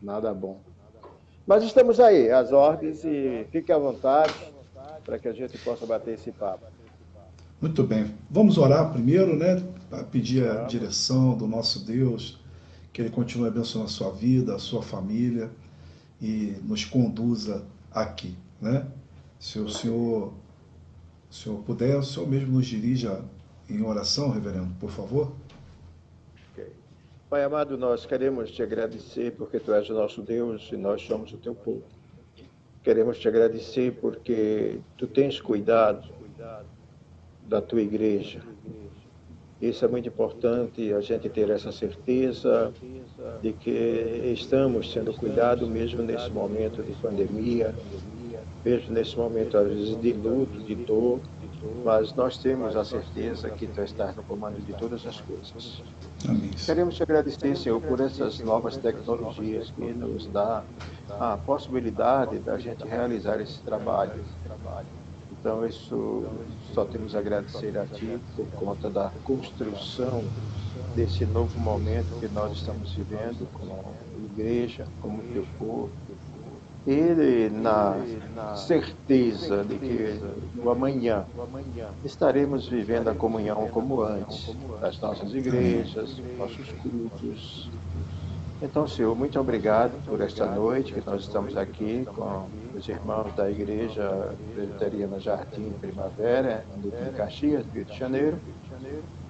nada bom. Mas estamos aí, às ordens, e fique à vontade para que a gente possa bater esse papo. Muito bem. Vamos orar primeiro, né? Para pedir a Vamos. direção do nosso Deus, que Ele continue abençoando a sua vida, a sua família e nos conduza aqui, né? Se o senhor puder, o senhor mesmo nos dirija em oração, reverendo, por favor. Ok. Pai amado, nós queremos te agradecer porque tu és o nosso Deus e nós somos o teu povo. Queremos te agradecer porque tu tens cuidado da tua igreja. Isso é muito importante, a gente ter essa certeza de que estamos sendo cuidados mesmo nesse momento de pandemia, mesmo nesse momento, às vezes, de luto, de dor, mas nós temos a certeza que tu estás no comando de todas as coisas. Amém. Queremos te agradecer, Senhor, por essas novas tecnologias que nos dá a possibilidade da gente realizar esse trabalho. Então, isso só temos a agradecer a Ti por conta da construção desse novo momento que nós estamos vivendo como igreja, como Teu povo. E na certeza de que no amanhã estaremos vivendo a comunhão como antes, das nossas Amém. igrejas, nossos cultos. Então, Senhor, muito obrigado por esta noite que nós estamos aqui com os irmãos da Igreja Presbiteriana Jardim Primavera, em Duque de Caxias, Rio de Janeiro.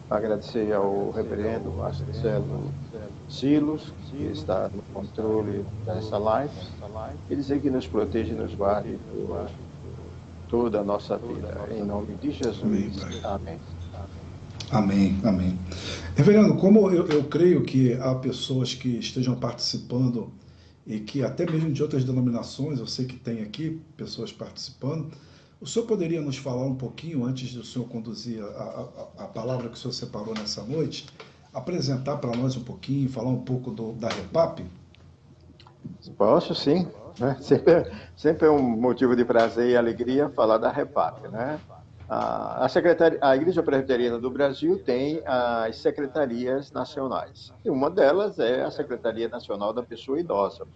Agradecer ao reverendo Marcelo Silos, que está no controle dessa live, e dizer que nos proteja e nos guarde por toda a nossa vida. Em nome de Amém, Jesus. Pai. Amém. Amém, amém. Reverendo, como eu creio que há pessoas que estejam participando e que até mesmo de outras denominações, eu sei que tem aqui pessoas participando, o senhor poderia nos falar um pouquinho, antes do senhor conduzir a palavra que o senhor separou nessa noite, apresentar para nós um pouquinho, falar um pouco da REPAP? Posso, sim. Né? Sempre é um motivo de prazer e alegria falar da REPAP, né? A Igreja Presbiteriana do Brasil tem as secretarias nacionais. E uma delas é a Secretaria Nacional da Pessoa Idosa.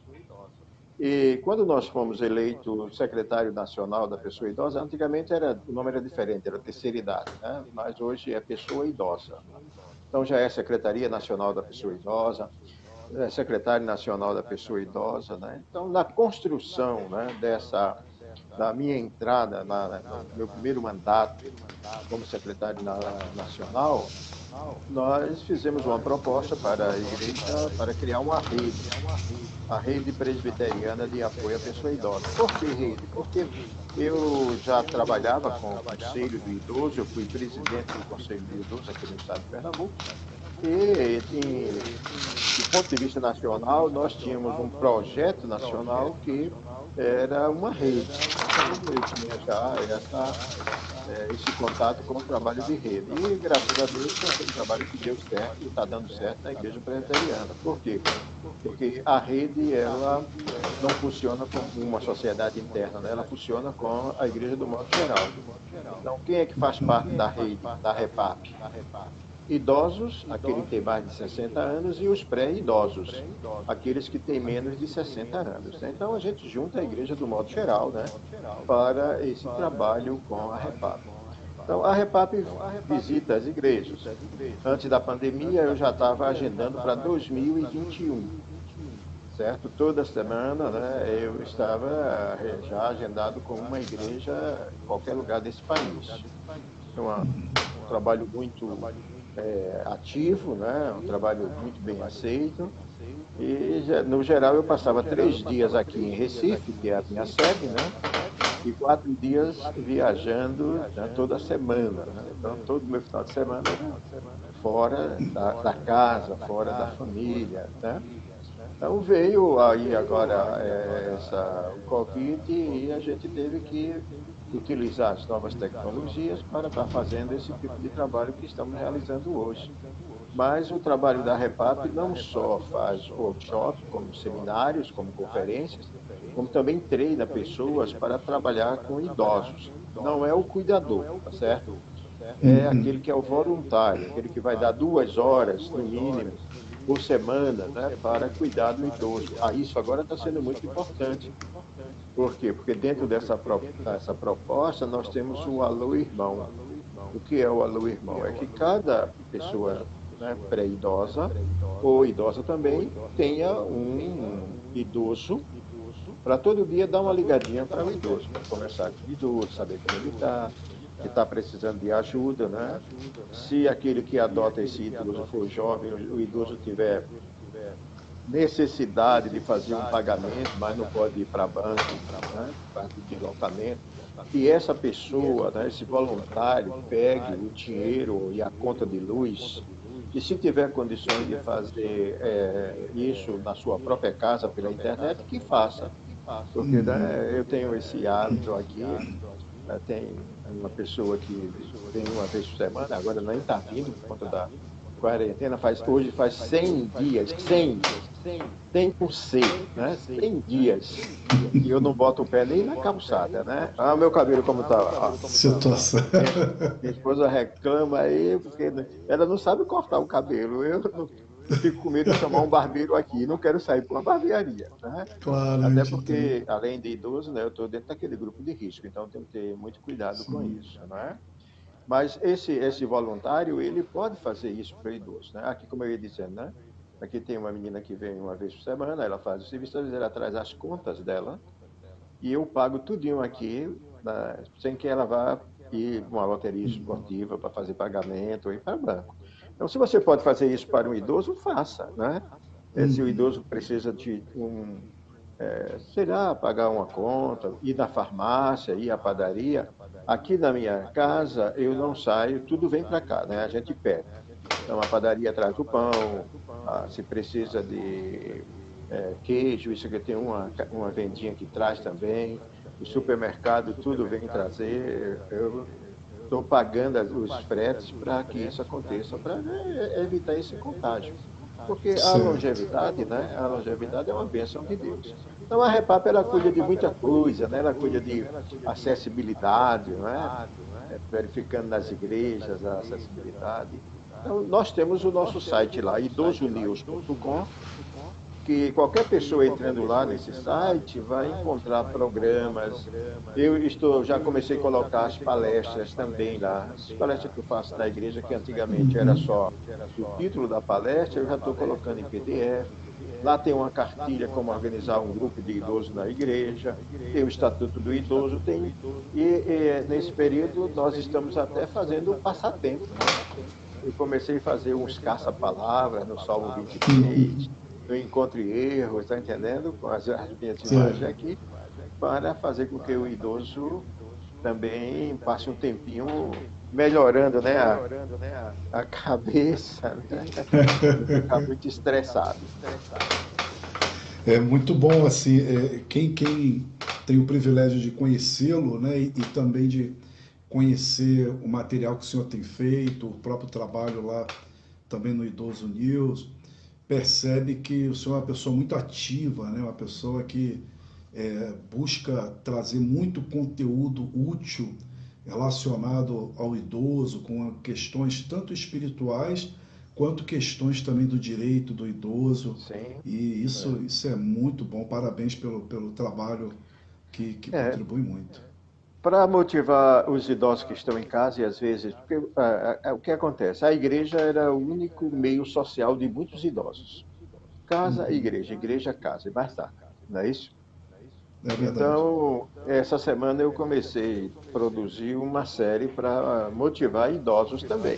E quando nós fomos eleitos secretário nacional da pessoa idosa, antigamente o nome era diferente, era terceira idade, né? Mas hoje é pessoa idosa. Então já é Secretaria Nacional da Pessoa Idosa, é secretário nacional da pessoa idosa, né? Então, na construção, né, da minha entrada no meu primeiro mandato como secretário nacional, nós fizemos uma proposta para a igreja para criar uma rede, a Rede Presbiteriana de Apoio à Pessoa Idosa. Por que rede? Porque eu já trabalhava com o Conselho do Idoso, eu fui presidente do Conselho do Idoso aqui no estado de Pernambuco, e do ponto de vista nacional, nós tínhamos um projeto nacional que era uma rede. Então, eu tinha já esse contato com o trabalho de rede. E, graças a Deus, foi um trabalho que deu certo e está dando certo na Igreja Presbiteriana. Por quê? Porque a rede, ela não funciona como uma sociedade interna, né? Ela funciona com a igreja do modo geral. Então, quem é que faz parte da rede, da REPAP? Idosos, aquele que tem mais de 60 anos, e os pré-idosos, aqueles que têm menos de 60 anos. Né? Então, a gente junta a igreja do modo geral, né, para esse trabalho com a REPAP. Então, a REPAP visita as igrejas. Antes da pandemia, eu já estava agendando para 2021, certo? Toda semana, né, eu estava já agendado com uma igreja em qualquer lugar desse país. Então, um trabalho muito ativo, né? Um trabalho muito bem aceito. E, no geral, eu passava 3 dias aqui em Recife, que é a minha sede, né? E 4 dias viajando, né, toda semana. Né? Então, todo o meu final de semana era fora da casa, fora da família, né? Então, veio aí agora o Covid e a gente teve que utilizar as novas tecnologias para estar fazendo esse tipo de trabalho que estamos realizando hoje. Mas o trabalho da REPAP não só faz workshop, como seminários, como conferências, como também treina pessoas para trabalhar com idosos. Não é o cuidador, tá certo? É aquele que é o voluntário, aquele que vai dar 2 horas, no mínimo, por semana, né, para cuidar do idoso. Isso agora está sendo muito importante. Por quê? Porque dentro dessa proposta nós temos o Alô Irmão. O que é o Alô Irmão? É que cada pessoa, né, pré-idosa ou idosa também tenha um idoso para todo dia dar uma ligadinha para o idoso, para conversar com o idoso, saber como ele está, se está precisando de ajuda, né? Se aquele que adota esse idoso for jovem, o idoso tiver necessidade de fazer um pagamento, mas não pode ir para banco, né, para o deslocamento, que essa pessoa, né, esse voluntário, pegue o dinheiro e a conta de luz, e se tiver condições de fazer isso na sua própria casa pela internet, que faça. Porque, né, eu tenho esse hábito aqui, né, tem uma pessoa que vem uma vez por semana, agora nem está vindo por conta da quarentena, hoje faz 100 dias, 100 com C, né? 100 dias. E eu não boto o pé nem na calçada, né? Ah, meu cabelo como tá. Situação. Minha esposa reclama aí, porque ela não sabe cortar o cabelo. Eu fico com medo de chamar um barbeiro aqui, não quero sair para uma barbearia, né? Claro, a Até gente porque, entende. além de idoso, né, eu estou dentro daquele grupo de risco, então tenho que ter muito cuidado com Sim. isso, né? Mas esse voluntário, ele pode fazer isso para o idoso, né? Aqui, como eu ia dizendo, né? Aqui tem uma menina que vem uma vez por semana, ela faz o serviço, às vezes ela traz as contas dela e eu pago tudinho aqui, né, sem que ela vá ir para uma loteria esportiva para fazer pagamento ou ir para banco. Então, se você pode fazer isso para um idoso, faça, né? Se o idoso precisa de sei lá, pagar uma conta, ir na farmácia, ir à padaria. Aqui na minha casa, eu não saio, tudo vem para cá, né? A gente pede. Então, a padaria traz o pão, se precisa de queijo, isso aqui tem uma vendinha que traz também. O supermercado, tudo vem trazer. Eu estou pagando os fretes para que isso aconteça, para evitar esse contágio. Porque a Certo. longevidade, né? A longevidade é uma bênção de Deus. Então, a Repap, ela cuida de muita coisa, né? Ela cuida de acessibilidade, né? Verificando nas igrejas a acessibilidade. Então, nós temos o nosso site lá, idosonews.com, que qualquer pessoa entrando lá nesse site vai encontrar programas. Já comecei a colocar as palestras também lá. As palestras que eu faço na igreja, que antigamente era só o título da palestra, eu já estou colocando em PDF. Lá tem uma cartilha como organizar um grupo de idosos na igreja, tem o Estatuto do Idoso, nesse período nós estamos até fazendo um passatempo, né? Eu comecei a fazer uns caça-palavras no Salmo 23, no Encontre Erros, está entendendo? Com as minhas imagens Certo. aqui, para fazer com que o idoso também passe um tempinho melhorando, né, a cabeça, né? Não ficar muito estressado. É muito bom, assim, quem tem o privilégio de conhecê-lo, né, e também de conhecer o material que o senhor tem feito, o próprio trabalho lá também no Idoso News, percebe que o senhor é uma pessoa muito ativa, né, uma pessoa que busca trazer muito conteúdo útil relacionado ao idoso, com questões tanto espirituais quanto questões também do direito do idoso. Sim. E isso é muito bom. Parabéns pelo trabalho que contribui muito. Para motivar os idosos que estão em casa e às vezes, porque o que acontece? A igreja era o único meio social de muitos idosos. Casa, igreja, casa, e mais nada, não é isso? É verdade. Então, essa semana eu comecei a produzir uma série para motivar idosos também,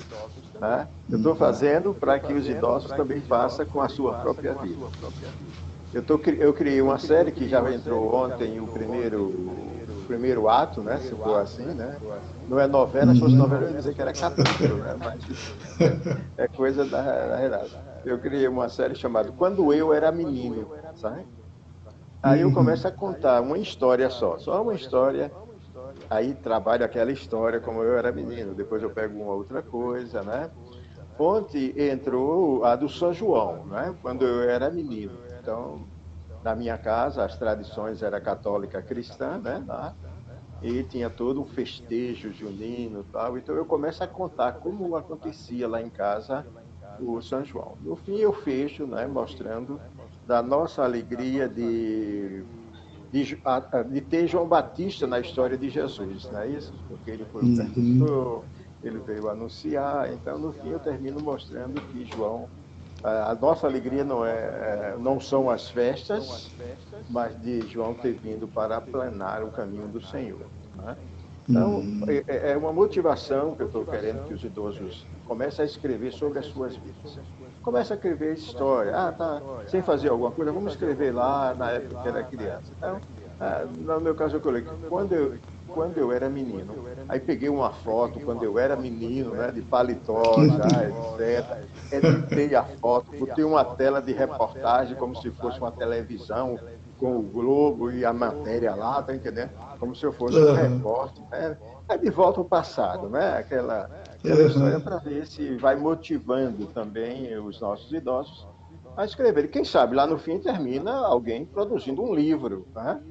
né? Eu estou fazendo para que os idosos também façam com a sua própria vida. Eu criei uma série que já entrou ontem o primeiro ato, né? Se for assim, né? Não é novela, se fosse novela eu ia dizer que era capítulo, né? Mas é coisa da Renata. Eu criei uma série chamada Quando Eu Era Menino, sabe? Aí eu começo a contar uma história só uma história. Aí trabalho aquela história como eu era menino. Depois eu pego uma outra coisa, né? Ontem entrou a do São João, né? Quando eu era menino. Então, na minha casa, as tradições era católica cristã, né? Lá, e tinha todo um festejo junino e tal. Então, eu começo a contar como acontecia lá em casa o São João. No fim, eu fecho, né, mostrando da nossa alegria de ter João Batista na história de Jesus, não é isso? Porque ele foi o Uhum. precursor, ele veio anunciar. Então, no fim, eu termino mostrando que João, a nossa alegria não são as festas, mas de João ter vindo para aplanar o caminho do Senhor, né? Então, Uhum. é uma motivação que eu estou querendo que os idosos comecem a escrever sobre as suas vidas. Comece a escrever história. Ah, tá sem fazer alguma coisa, vamos escrever lá na época que era criança. Então, no meu caso, eu coloquei, quando eu era menino, aí peguei uma foto quando eu era menino, né, de paletó já, etc. Editei a foto, botei uma tela de reportagem como se fosse uma televisão, com o Globo e a matéria lá, tá entendendo? Como se eu fosse um Aham. repórter. É de volta ao passado, né? Aquela história Aham. para ver se vai motivando também os nossos idosos a escrever. Quem sabe lá no fim termina alguém produzindo um livro, né?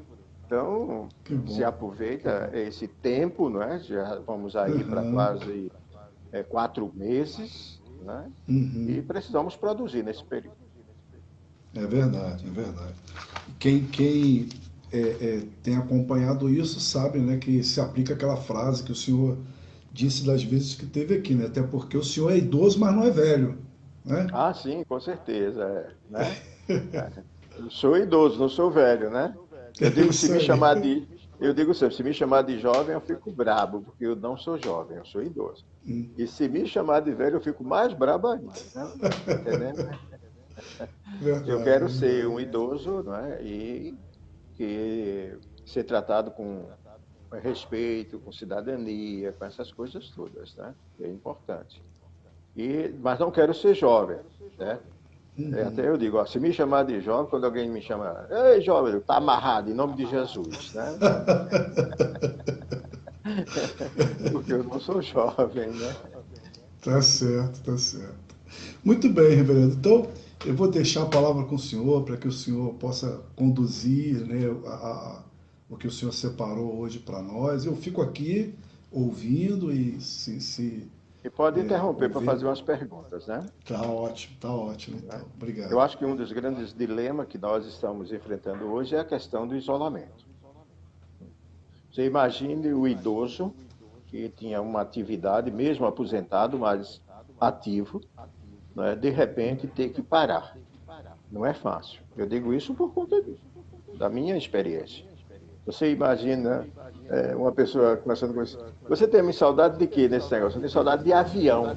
Então, Que se bom, que aproveita bom. esse tempo, né? Já vamos aí para Aham. quase 4 meses, né? Uhum. E precisamos produzir nesse período. É verdade, é verdade. Quem tem acompanhado isso sabe, né, que se aplica aquela frase que o senhor disse das vezes que teve aqui, né? Até porque o senhor é idoso, mas não é velho, né? Ah, sim, com certeza, né? Eu sou idoso, não sou velho, né? Eu É digo, se isso me aí. chamar de, eu digo sempre, se me chamar de jovem, eu fico brabo, porque eu não sou jovem, eu sou idoso. E se me chamar de velho, eu fico mais brabo ainda, né? Tá entendendo? Eu Verdade, quero ser verdade. um idoso, né? E que ser tratado com respeito, com cidadania, com essas coisas todas, né? É importante. Mas não quero ser jovem, né? Uhum. Até eu digo, ó, se me chamar de jovem, quando alguém me chama, ei, jovem, está amarrado, em nome de Jesus, né? Porque eu não sou jovem, né? Tá certo, tá certo. Muito bem, reverendo. Então, eu vou deixar a palavra com o senhor para que o senhor possa conduzir, né, o que o senhor separou hoje para nós. Eu fico aqui ouvindo e se E pode interromper para houver. fazer umas perguntas, né? Tá ótimo então. Né? Eu Obrigado. acho que um dos grandes dilemas que nós estamos enfrentando hoje é a questão do isolamento. Você imagine o idoso que tinha uma atividade, mesmo aposentado, mas ativo, né? De repente ter que parar. Não é fácil. Eu digo isso por conta da minha experiência. Você imagina uma pessoa começando com isso. Você tem saudade de quê nesse negócio? Eu tenho saudade de avião, né?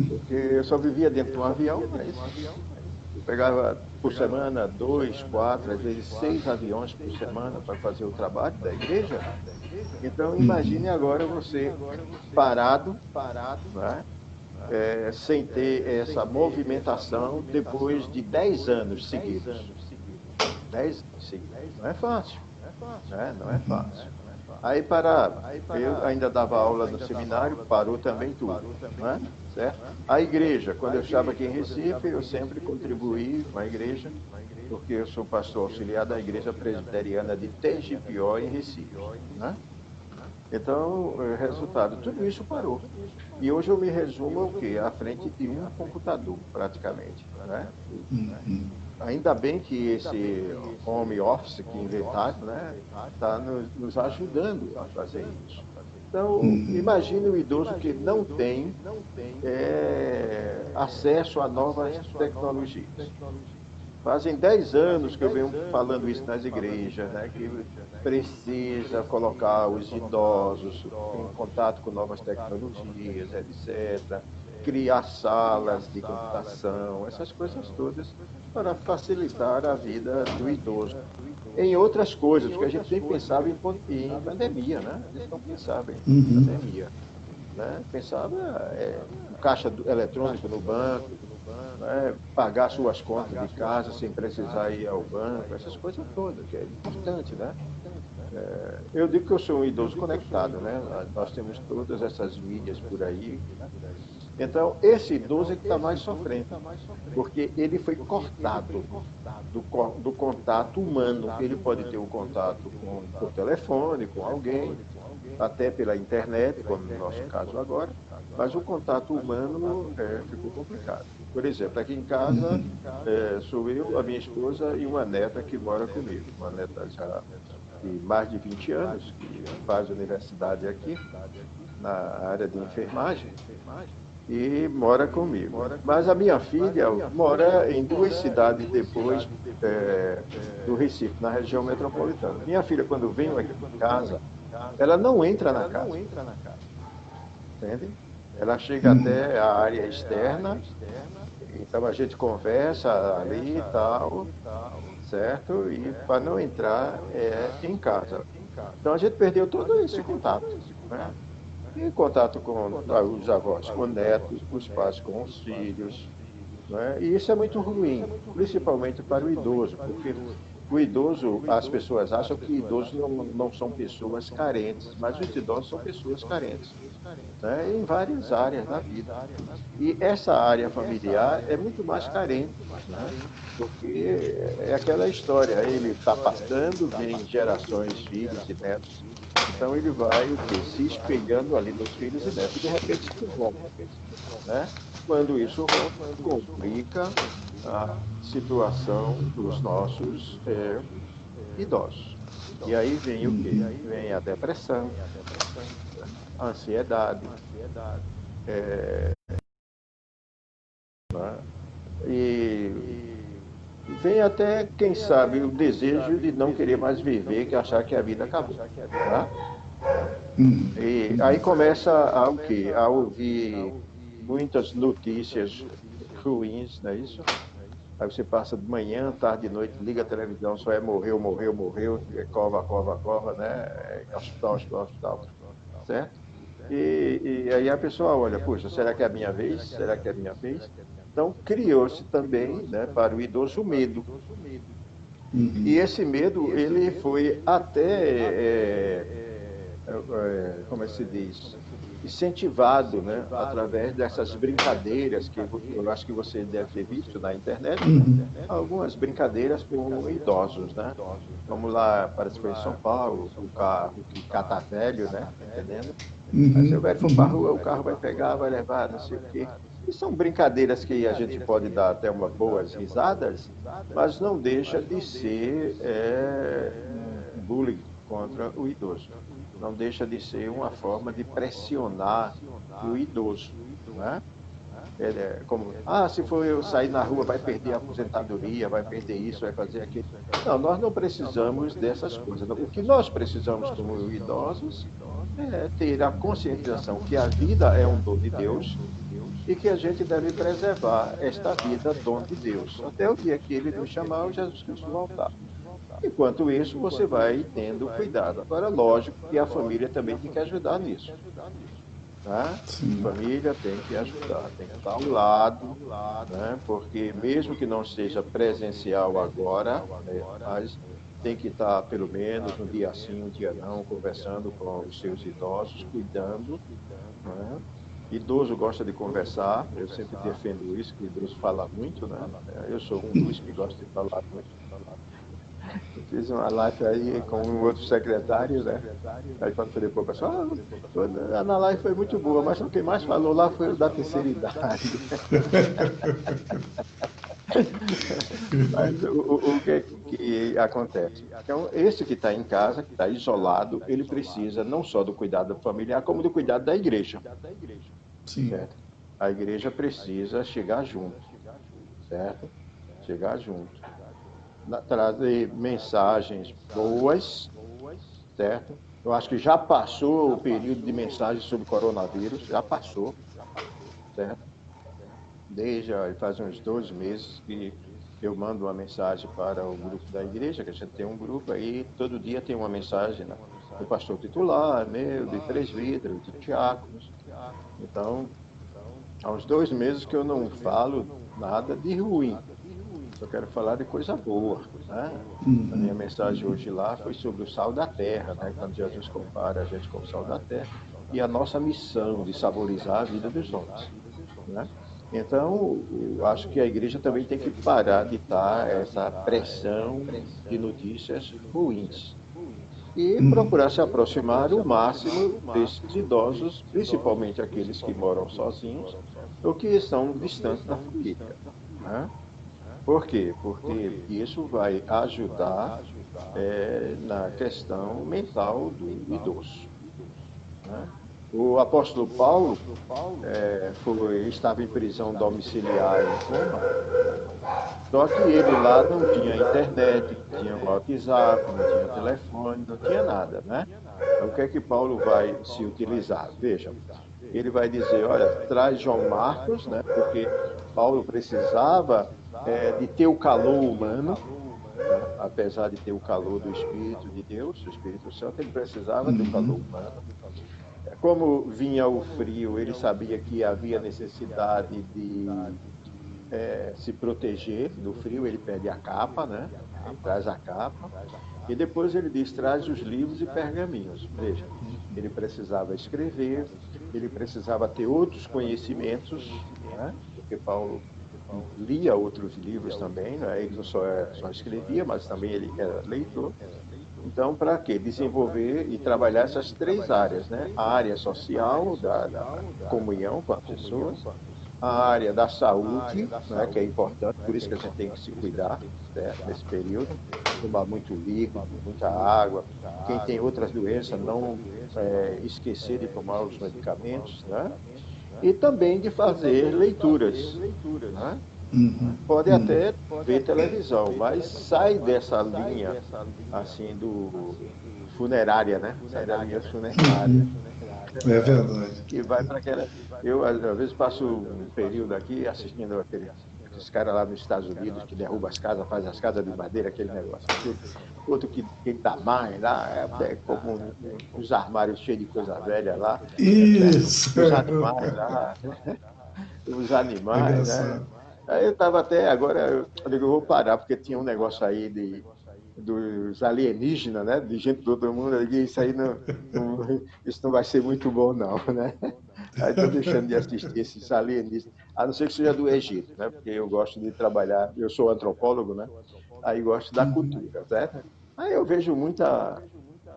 Porque eu só vivia dentro de um avião, mas eu pegava por semana 2, 4, às vezes 6 aviões por semana para fazer o trabalho da igreja. Então Uhum. imagine agora você parado, né? Sem ter essa movimentação depois de 10 anos seguidos. 10 anos seguidos. Não é fácil, né? Não é fácil. Aí parava. Eu ainda dava aula no seminário, parou também tudo, né? Certo? A igreja, quando eu estava aqui em Recife, eu sempre contribuí com a igreja, porque eu sou pastor auxiliar da Igreja Presbiteriana de Tegipió, em Recife, né? Então, resultado, tudo isso parou. E hoje eu me resumo ao quê? À frente de um computador, praticamente, né? Uhum. Ainda bem que esse home office que inventaram, né, está nos ajudando a fazer isso. Então, Uhum. imagine o idoso que não tem acesso a novas tecnologias. Fazem 10 anos que eu venho falando isso nas igrejas, né, que precisa colocar os idosos em contato com novas tecnologias, etc. Criar salas de computação, essas coisas todas, para facilitar a vida do idoso. Em outras coisas, porque a gente nem pensava em pandemia, né? A gente não pensava em Uhum. pandemia, né? Pensava em caixa eletrônico no banco, né? Pagar suas contas de casa sem precisar ir ao banco, essas coisas todas, que é importante, né? Eu digo que eu sou um idoso conectado, né? Nós temos todas essas mídias por aí, né? Então, esse idoso é que está mais sofrendo, porque ele foi cortado do contato humano. Ele pode ter o contato por telefone, com alguém, até pela internet, como no nosso caso agora, mas o contato humano ficou complicado. Por exemplo, aqui em casa sou eu, a minha esposa e uma neta que mora comigo. Uma neta já de mais de 20 anos, que faz universidade aqui, na área de enfermagem, e mora comigo. Mas a minha filha mora em duas cidades depois do Recife, na região metropolitana. Minha filha, quando vem aqui em casa, ela não entra na casa, entende? Ela chega até a área externa, então a gente conversa ali e tal, certo? E para não entrar em casa. Então a gente perdeu todo esse contato, né? E contato com os avós, com netos, os pais com os filhos, né? E isso é muito ruim, principalmente para o idoso, porque o idoso, as pessoas acham que idosos não são pessoas carentes, mas os idosos são pessoas carentes, né? Em várias áreas da vida. E essa área familiar é muito mais carente, né? Porque é aquela história, ele está passando, vem gerações, filhos e netos, então ele vai o quê? Se espelhando ali nos filhos e netos, e de repente isso rompe, né? Quando isso rompe, complica a situação dos nossos idosos. E aí vem o quê? Vem a depressão, a ansiedade, né? E vem até, quem sabe, o desejo de não querer mais viver, que achar que a vida acabou, né? E aí começa o quê? A ouvir muitas notícias ruins, não é isso? Aí você passa de manhã, tarde e noite, liga a televisão, só morreu, morreu, morreu, cova, cova, cova, né? Hospital, hospital, hospital, certo? E aí a pessoa olha, puxa, será que é a minha vez? Será que é a minha vez? Então criou-se também, né, para o idoso o medo. E esse medo, ele foi até, como é que se diz, incentivado, né, através dessas brincadeiras que eu acho que você deve ter visto na internet, algumas brincadeiras com idosos, né? Vamos lá, parece que foi em São Paulo, o carro que cata velho, né? Tá entendendo? Aí se o velho for para a rua, o carro vai pegar, vai levar, não sei o quê. E são brincadeiras que a gente pode dar até umas boas risadas, mas não deixa de ser um bullying contra o idoso. Não deixa de ser uma forma de pressionar o idoso, né? Como, se for eu sair na rua, vai perder a aposentadoria, vai perder isso, vai fazer aquilo. Não, nós não precisamos dessas coisas. O que nós precisamos como idosos é ter a conscientização que a vida é um dom de Deus e que a gente deve preservar esta vida, dom de Deus, até o dia que ele nos chamar, o Jesus Cristo voltar. Enquanto isso, você vai tendo cuidado. Agora, lógico que a família também tem que ajudar nisso, tá? A família tem que ajudar, tem que estar ao lado, né? Porque mesmo que não seja presencial agora, né, mas tem que estar pelo menos um dia sim, um dia não, conversando com os seus idosos, cuidando, né? Idoso gosta de conversar, eu sempre defendo isso, que idoso fala muito, né? Eu sou um dos que gosta de falar muito. Eu fiz uma live aí com um outro secretário, né? Aí quando falei para o pessoal, a live foi muito boa, mas o que mais falou lá foi o da terceira idade. Mas o que é que acontece? Então, esse que está em casa, que está isolado, ele precisa não só do cuidado familiar, como do cuidado da igreja, Sim. certo? A igreja precisa chegar junto, certo? Chegar junto. Trazer mensagens boas, certo? Eu acho que já passou o período de mensagens sobre coronavírus, já passou, certo? Desde faz uns 12 meses que eu mando uma mensagem para o grupo da igreja, que a gente tem um grupo aí, todo dia tem uma mensagem, né, do pastor titular, meu, de presbíteros, de diáconos. Então, há uns 2 meses que eu não falo nada de ruim, só quero falar de coisa boa, né? A minha mensagem hoje lá foi sobre o sal da terra, né? Quando Jesus compara a gente com o sal da terra, e a nossa missão de saborizar a vida dos homens, né? Então, acho que a igreja também tem que parar de estar essa pressão de notícias ruins. e procurar se aproximar o máximo desses idosos, principalmente aqueles que moram sozinhos ou que estão distantes da família, né? Por quê? Porque isso vai ajudar na questão mental do idoso, né? O apóstolo Paulo estava em prisão domiciliar em Roma, só que ele lá não tinha internet, não tinha WhatsApp, não tinha telefone, não tinha nada, né? O que é que Paulo vai se utilizar? Veja, ele vai dizer, olha, traz João Marcos, né? Porque Paulo precisava de ter o calor humano, né? Apesar de ter o calor do Espírito de Deus, do Espírito Santo, ele precisava do calor Uhum. humano. Como vinha o frio, ele sabia que havia necessidade de se proteger do frio, ele pede a capa, né? Ele traz a capa. E depois ele diz: traz os livros e pergaminhos. Veja, ele precisava escrever, ele precisava ter outros conhecimentos, né? Porque Paulo lia outros livros também, né? Ele não só escrevia, mas também ele era leitor. Então, para quê? Desenvolver e trabalhar essas três áreas, né? A área social, da comunhão com as pessoas, a área da saúde, né, que é importante, por isso que a gente tem que se cuidar, certo? Nesse período, tomar muito líquido, muita água. Quem tem outras doenças, não esquecer de tomar os medicamentos, né? E também de fazer leituras, né? Uhum. Pode Uhum. até ver televisão, mas sai dessa linha assim do funerária, né? Sai da linha funerária Uhum. É verdade. e vai para aquela. Eu, às vezes, passo um período aqui assistindo aqueles caras lá nos Estados Unidos que derrubam as casas, fazem as casas de madeira, aquele negócio tudo. Outro que tem tamanho lá, como uns armários cheios de coisa velha lá, certo? Isso. Os animais lá, os É animais, né? engraçado. Aí eu estava até agora, eu digo, eu vou parar, porque tinha um negócio aí dos alienígenas, né? De gente do outro mundo, eu digo, isso aí isso não vai ser muito bom, não, né? Aí estou deixando de assistir esses alienígenas, a não ser que seja do Egito, né? Porque eu gosto de trabalhar, eu sou antropólogo, né? Aí gosto da Uhum. cultura, certo? Aí eu vejo muita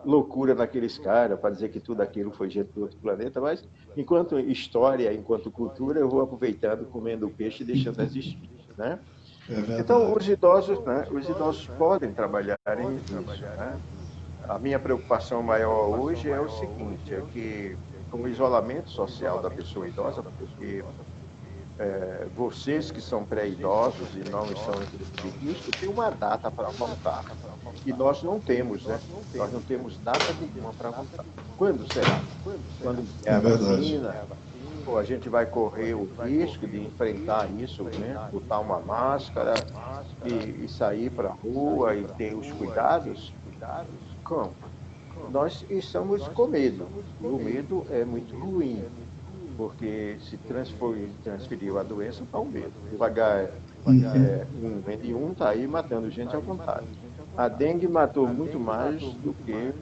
loucura naqueles caras para dizer que tudo aquilo foi gente do outro planeta, mas enquanto história, enquanto cultura, eu vou aproveitando, comendo peixe e deixando as espinhas, né? É Então, verdade. os idosos podem trabalhar nisso, né? A minha preocupação maior hoje é o seguinte, é que com o isolamento social da pessoa idosa, porque vocês que são pré-idosos e não estão em grupo de risco, têm uma data para voltar. E nós não temos, né? Nós não temos data nenhuma para voltar. Quando será? Quando vier É a verdade. vacina, ou a gente vai correr o risco de enfrentar isso, né? Botar uma máscara e sair para a rua e ter os cuidados? Como? Nós estamos com medo. E o medo é muito ruim, porque se transferiu a doença para o medo. O Uhum. H1N1 está aí matando gente à vontade. A dengue matou muito mais do que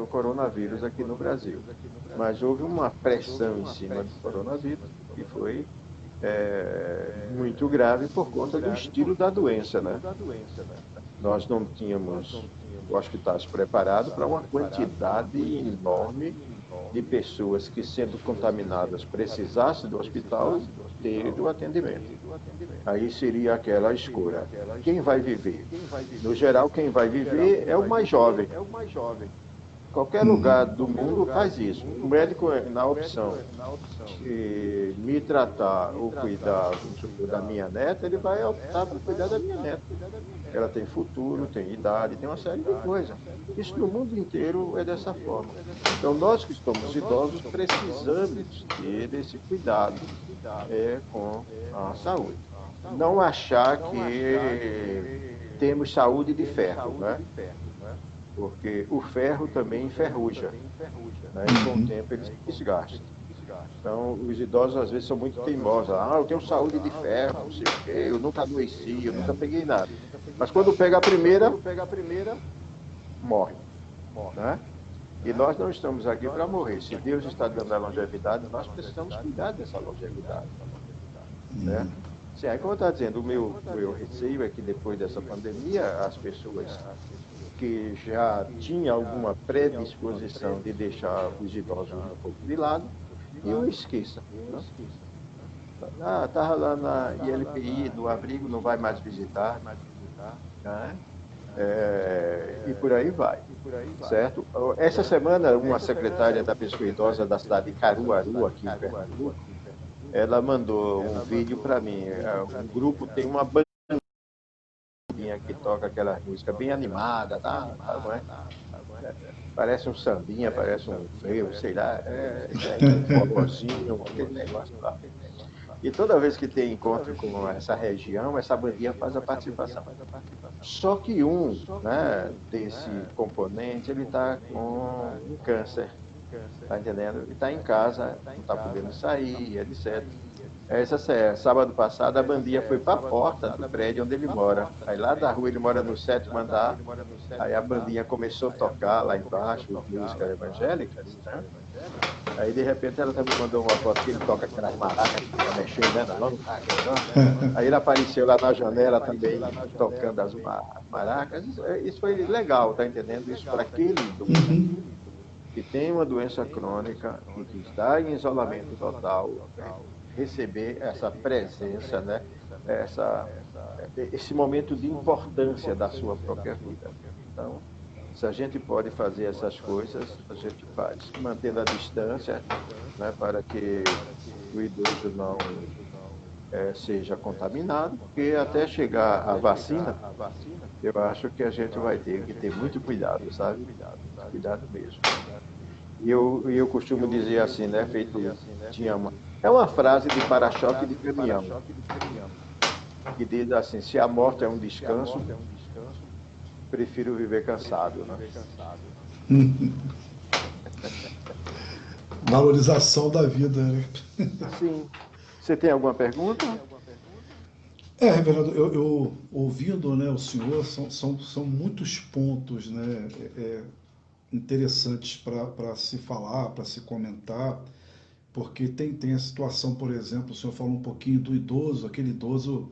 o coronavírus aqui no Brasil. Mas houve uma pressão em cima do coronavírus que foi muito grave por conta do estilo da doença, né? Nós não tínhamos hospitais preparados para uma quantidade enorme de pessoas que, sendo contaminadas, precisassem do hospital ter o atendimento. Aí seria aquela escolha. Quem vai viver? No geral, quem vai viver é o mais jovem. Qualquer lugar Uhum. do mundo faz isso. O médico, na opção de me tratar ou cuidar, vamos supor, da minha neta, ele vai optar para cuidar da minha neta. Ela tem futuro, tem idade, tem uma série de coisas. Isso no mundo inteiro é dessa forma. Então, nós que somos idosos precisamos ter esse cuidado com a saúde. Não achar que temos saúde de ferro, né? Porque o ferro também enferruja, né? E com o Uhum. tempo ele se desgasta. Então, os idosos às vezes são muito teimosos. Ah, eu tenho saúde de ferro, não sei o quê, eu nunca adoeci, eu nunca peguei nada. Mas quando pega a primeira, morre, né? E nós não estamos aqui para morrer. Se Deus está dando a longevidade, nós precisamos cuidar dessa longevidade, certo? Sim, aí como eu estava dizendo, o meu receio é que depois dessa pandemia as pessoas que já tinha alguma predisposição de deixar os idosos um pouco de lado e o esqueça. Né? Estava lá na ILPI, do abrigo, não vai mais visitar, né? E por aí vai, certo? Essa semana, uma secretária da pessoa idosa da cidade de Caruaru, aqui em Pernambuco, ela mandou um vídeo para mim. Um grupo tem uma bandinha que toca aquela música bem animada, tá? Não é? Parece um sambinha, parece um freio, sei lá, um forrozinho, aquele negócio lá. E toda vez que tem encontro com essa região, essa bandinha faz a participação. Só que né, desse componente, ele está com um câncer, tá entendendo? Ele está em casa, não está podendo sair, etc. Sábado passado, a bandinha foi para a porta do prédio onde ele mora. Aí lá da rua, ele mora no 7º andar, aí a bandinha começou a tocar lá embaixo, músicas evangélicas, né? Aí, de repente, ela também mandou uma foto que ele toca aquelas maracas que fica mexendo, né? Aí ele apareceu lá na janela também, tocando as maracas. Isso foi legal, tá entendendo? Isso para aquele idoso que tem uma doença crônica e que está em isolamento total, receber essa presença, né? Esse momento de importância da sua própria vida. Então, se a gente pode fazer essas coisas, a gente faz, mantendo a distância, né, para que o idoso não seja contaminado, porque até chegar a vacina, eu acho que a gente vai ter que ter muito cuidado, sabe? Cuidado mesmo. E eu costumo dizer assim, né, é uma frase de para-choque de caminhão, que diz assim: se a morte é um descanso, prefiro viver cansado, né? Valorização da vida, né? Sim. Você tem alguma pergunta? Reverendo, eu ouvindo, né, o senhor, são muitos pontos, né, interessantes para se falar, para se comentar, porque tem a situação, por exemplo, o senhor falou um pouquinho do idoso, aquele idoso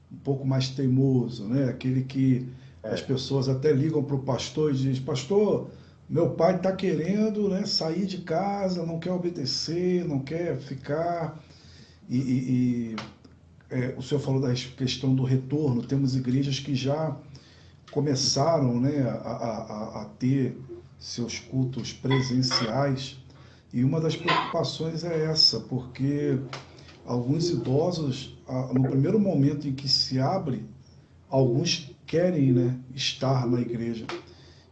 um pouco mais teimoso, né, aquele que as pessoas até ligam para o pastor e dizem: pastor, meu pai está querendo, né, sair de casa, não quer obedecer, não quer ficar. O senhor falou da questão do retorno. Temos igrejas que já começaram, né, a ter seus cultos presenciais, e uma das preocupações é essa, porque alguns idosos, no primeiro momento em que se abre, alguns querem, né, estar na igreja.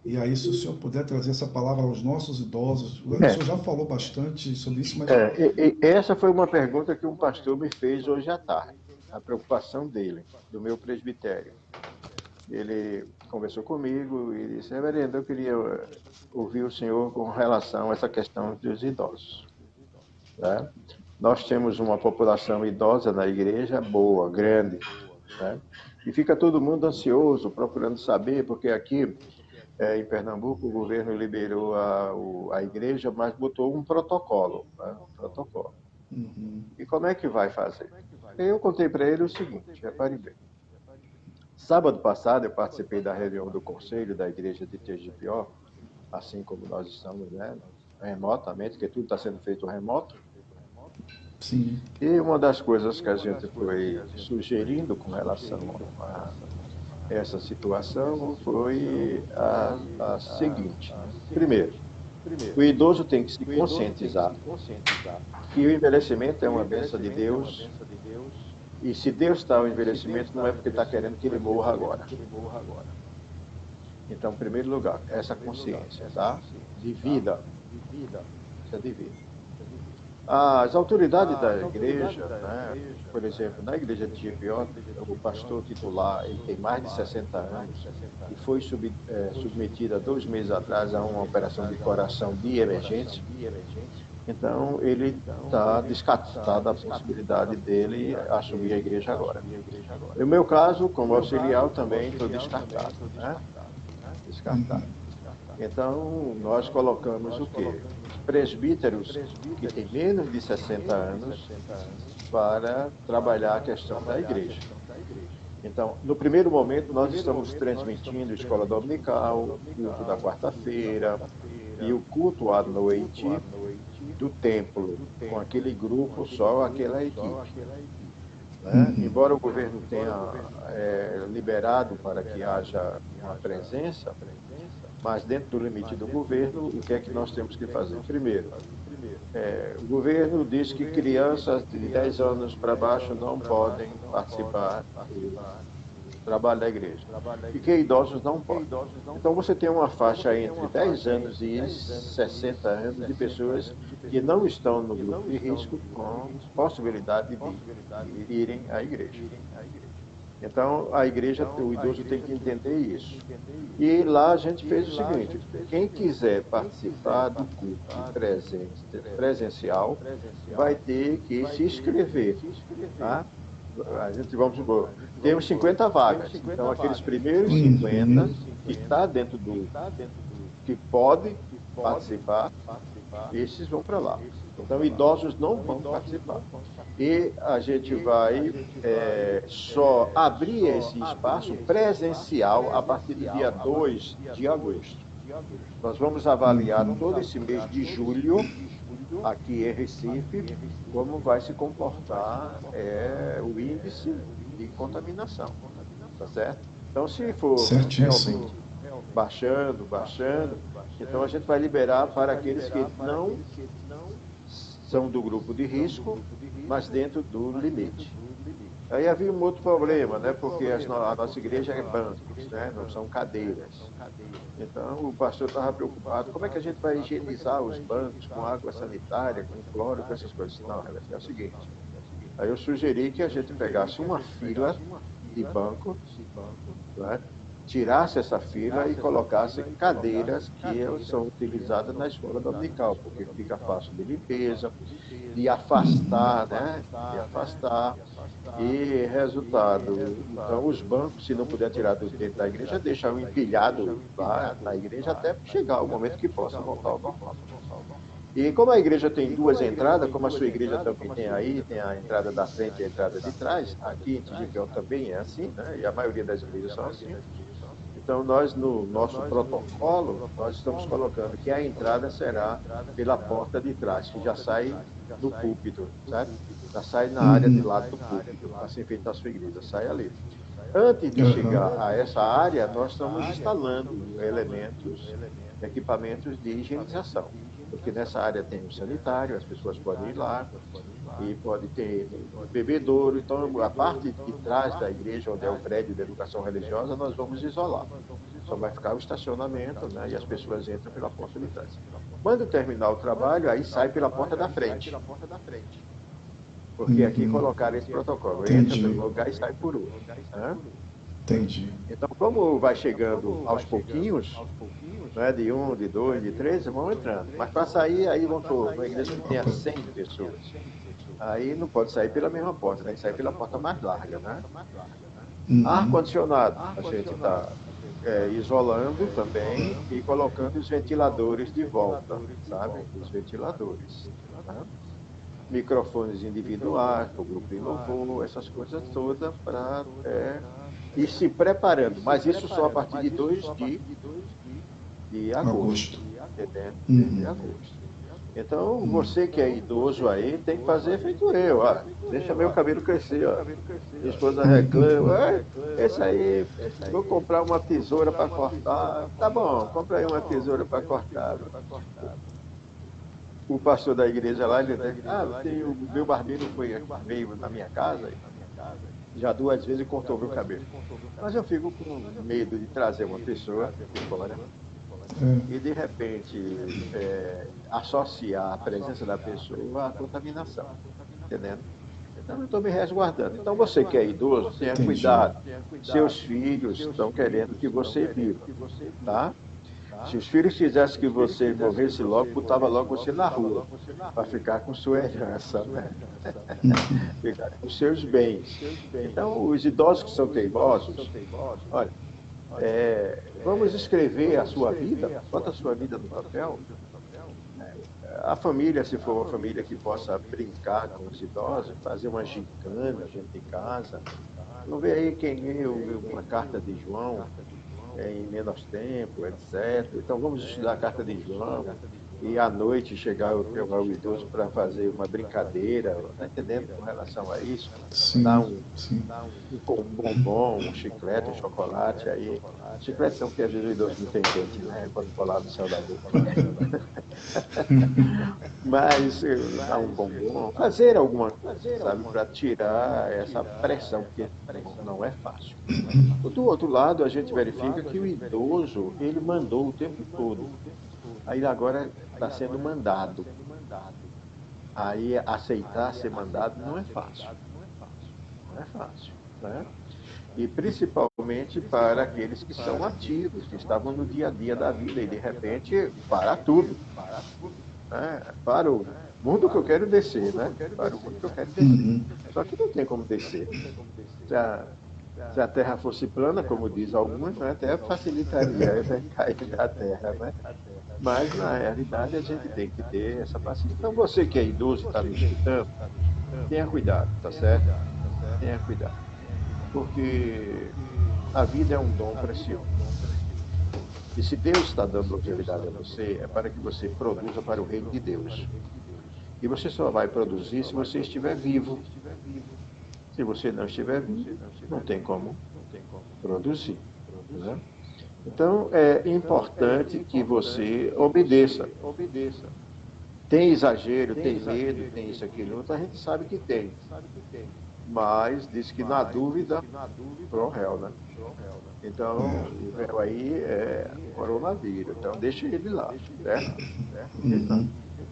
E aí, se o senhor puder trazer essa palavra aos nossos idosos, o senhor já falou bastante sobre isso, mas... Essa foi uma pergunta que um pastor me fez hoje à tarde, a preocupação dele, do meu presbitério. Ele conversou comigo e disse: reverendo, eu queria ouvir o senhor com relação a essa questão dos idosos. Né? Nós temos uma população idosa na igreja boa, grande, né? E fica todo mundo ansioso, procurando saber, porque aqui em Pernambuco o governo liberou a igreja, mas botou um protocolo, né? Protocolo. E como é que vai fazer? Eu contei para ele o seguinte: repare bem. Sábado passado eu participei da reunião do conselho da igreja de Tegipió, assim como nós estamos, né, remotamente, porque tudo está sendo feito remoto. Sim. E uma das coisas que a gente foi sugerindo com relação a essa situação foi a seguinte: primeiro, o idoso tem que se conscientizar que o envelhecimento é uma bênção de Deus, e se Deus está ao envelhecimento, não é porque está querendo que ele morra agora. Então, em primeiro lugar, essa consciência, tá? De vida. Isso é de vida. As autoridades da igreja, né, por exemplo, na igreja de Tegipió, o pastor titular, ele tem mais de 60 anos e foi submetido há 2 meses atrás a uma operação de coração de emergência. Então, ele está descartada a possibilidade dele assumir a igreja agora. No meu caso, como auxiliar, também estou descartado, né? Descartado. Então, nós colocamos o quê? Presbíteros que têm menos de 60 anos para trabalhar a questão da igreja. Então, no primeiro momento, nós estamos transmitindo escola dominical, culto da quarta-feira e o culto à noite do templo, com aquele grupo só, aquela equipe. Né? Embora o governo tenha liberado para que haja uma presença, mas dentro do limite do governo, o que é que nós temos que fazer? Primeiro, o governo diz que crianças de 10 anos para baixo não podem participar do trabalho da igreja e que idosos não podem. Então, você tem uma faixa entre 10 anos e 60 anos de pessoas que não estão no grupo de risco com possibilidade de irem à igreja. Então, a igreja, o idoso tem que entender isso. E lá a gente fez o seguinte: quem quiser participar do culto presencial vai ter que se inscrever. Tá? A gente, vamos supor, temos 50 vagas. Então, aqueles primeiros 50 que está dentro do que pode participar, esses vão para lá. Então, idosos não vão participar. E a gente vai só abrir esse espaço presencial a partir do dia 2 de agosto. Nós vamos avaliar todo esse mês de julho, aqui em Recife, como vai se comportar o índice de contaminação. Tá certo? Então, se for realmente baixando, então a gente vai liberar para aqueles que não são do grupo de risco, mas dentro do limite. Aí havia um outro problema, né? Porque a nossa igreja é bancos, né? Não são cadeiras. Então, o pastor estava preocupado, como é que a gente vai higienizar os bancos com água sanitária, com cloro, com essas coisas? Não, é o seguinte, aí eu sugeri que a gente pegasse uma fila de banco, né? Tirasse essa fila e colocasse cadeiras que são utilizadas na escola dominical, porque fica fácil de limpeza, de afastar, né? De afastar. E resultado, então os bancos, se não puder tirar do dentro da igreja, deixam empilhado lá na igreja até chegar o momento que possa voltar ao normal. E como a igreja tem duas entradas, como a sua igreja também tem aí, tem a entrada da frente e a entrada de trás, aqui em Tijiquel também é assim, né? E a maioria das igrejas são assim. Então, nós, no nosso protocolo, nós estamos colocando que a entrada será pela porta de trás, que já sai do púlpito, certo? Já sai na área de lado do púlpito, assim feito a sua igreja, sai ali. Antes de chegar a essa área, nós estamos instalando elementos, equipamentos de higienização, porque nessa área tem o sanitário, as pessoas podem ir lá, e pode ter bebedouro. Então, a parte de trás da igreja, onde é o prédio de educação religiosa, nós vamos isolar. Só vai ficar o estacionamento, né? E as pessoas entram pela porta de trás. Quando terminar o trabalho, aí sai pela porta da frente. Porque aqui colocaram esse protocolo. Entra pelo lugar e sai por outro. Né? Entendi. Então, como vai chegando aos pouquinhos, né, de 1, de 2, de 3, vão entrando. Mas para sair, aí vão for uma igreja que tenha 100 pessoas. Aí não pode sair pela mesma porta, tem que sair pela porta mais larga, né? Ar-condicionado, a gente está isolando também e colocando os ventiladores de volta, sabe? Os ventiladores. Né? Microfones individuais, para o grupo de louvor, essas coisas todas para ir se preparando. Mas isso só a partir de 2 de agosto. Entendeu? De agosto. Então, você que é idoso aí, tem que fazer feito eu. Ó. Deixa meu cabelo crescer. Ó. Minha esposa reclama. Esse aí, vou comprar uma tesoura para cortar. Tá bom, compra aí uma tesoura para cortar. O pastor da igreja lá, ele diz, o meu barbeiro veio na minha casa, já 2 vezes e cortou meu cabelo. Mas eu fico com medo de trazer uma pessoa de fora e, de repente, associar a presença da pessoa à contaminação. Entendendo? Então, eu estou me resguardando. Então, você que é idoso, tenha cuidado. Seus filhos estão querendo que você viva. Tá? Se os filhos quisessem que você morresse logo, botava logo você na rua, para ficar com sua herança, né? Ficar com seus bens. Então, os idosos que são teimosos, olha, vamos escrever a sua vida, bota a sua vida no papel. A família, se for uma família que possa brincar com os idosos, fazer uma gincana dentro de casa, Não vê aí quem leu uma carta de João em menos tempo, etc. Então vamos estudar a carta de João e à noite chegar o idoso para fazer uma brincadeira, está entendendo com relação a isso? Dar Sim, um, sim. um bombom, um chiclete, um chocolate, aí. Chiclete não, porque às vezes o idoso não tem dente, né? Quando colar no céu da boca. Mas dar um bombom, fazer alguma coisa, sabe, para tirar essa pressão, porque não é fácil. Do outro lado, a gente verifica que o idoso, ele mandou o tempo todo. Aí agora está sendo mandado. Aí aceitar ser mandado não é fácil. Não é fácil, né? E principalmente para aqueles que são ativos, que estavam no dia a dia da vida e de repente para tudo, né? Para o mundo que eu quero descer, né? Para o mundo que eu quero descer. Uhum. Só que não tem como descer. Se a, se a Terra fosse plana, como diz alguns, né, até facilitaria né, cair da Terra, né? Mas na realidade a gente tem que ter essa paciência. Então você que é idoso e está me escutando, tenha cuidado, tá certo? Tenha cuidado, porque a vida é um dom precioso. E se Deus está dando longevidade a você, é para que você produza para o reino de Deus. E você só vai produzir se você estiver vivo. Se você não estiver vivo, não tem como produzir. Né? Então, é importante que você obedeça. Tem exagero, tem medo, tem isso, aquilo, outro, a gente sabe que tem. Mas diz que na dúvida, pro réu, né? Então, o réu aí é o coronavírus. Então, deixa ele lá, certo? Deixa ele lá. Uhum.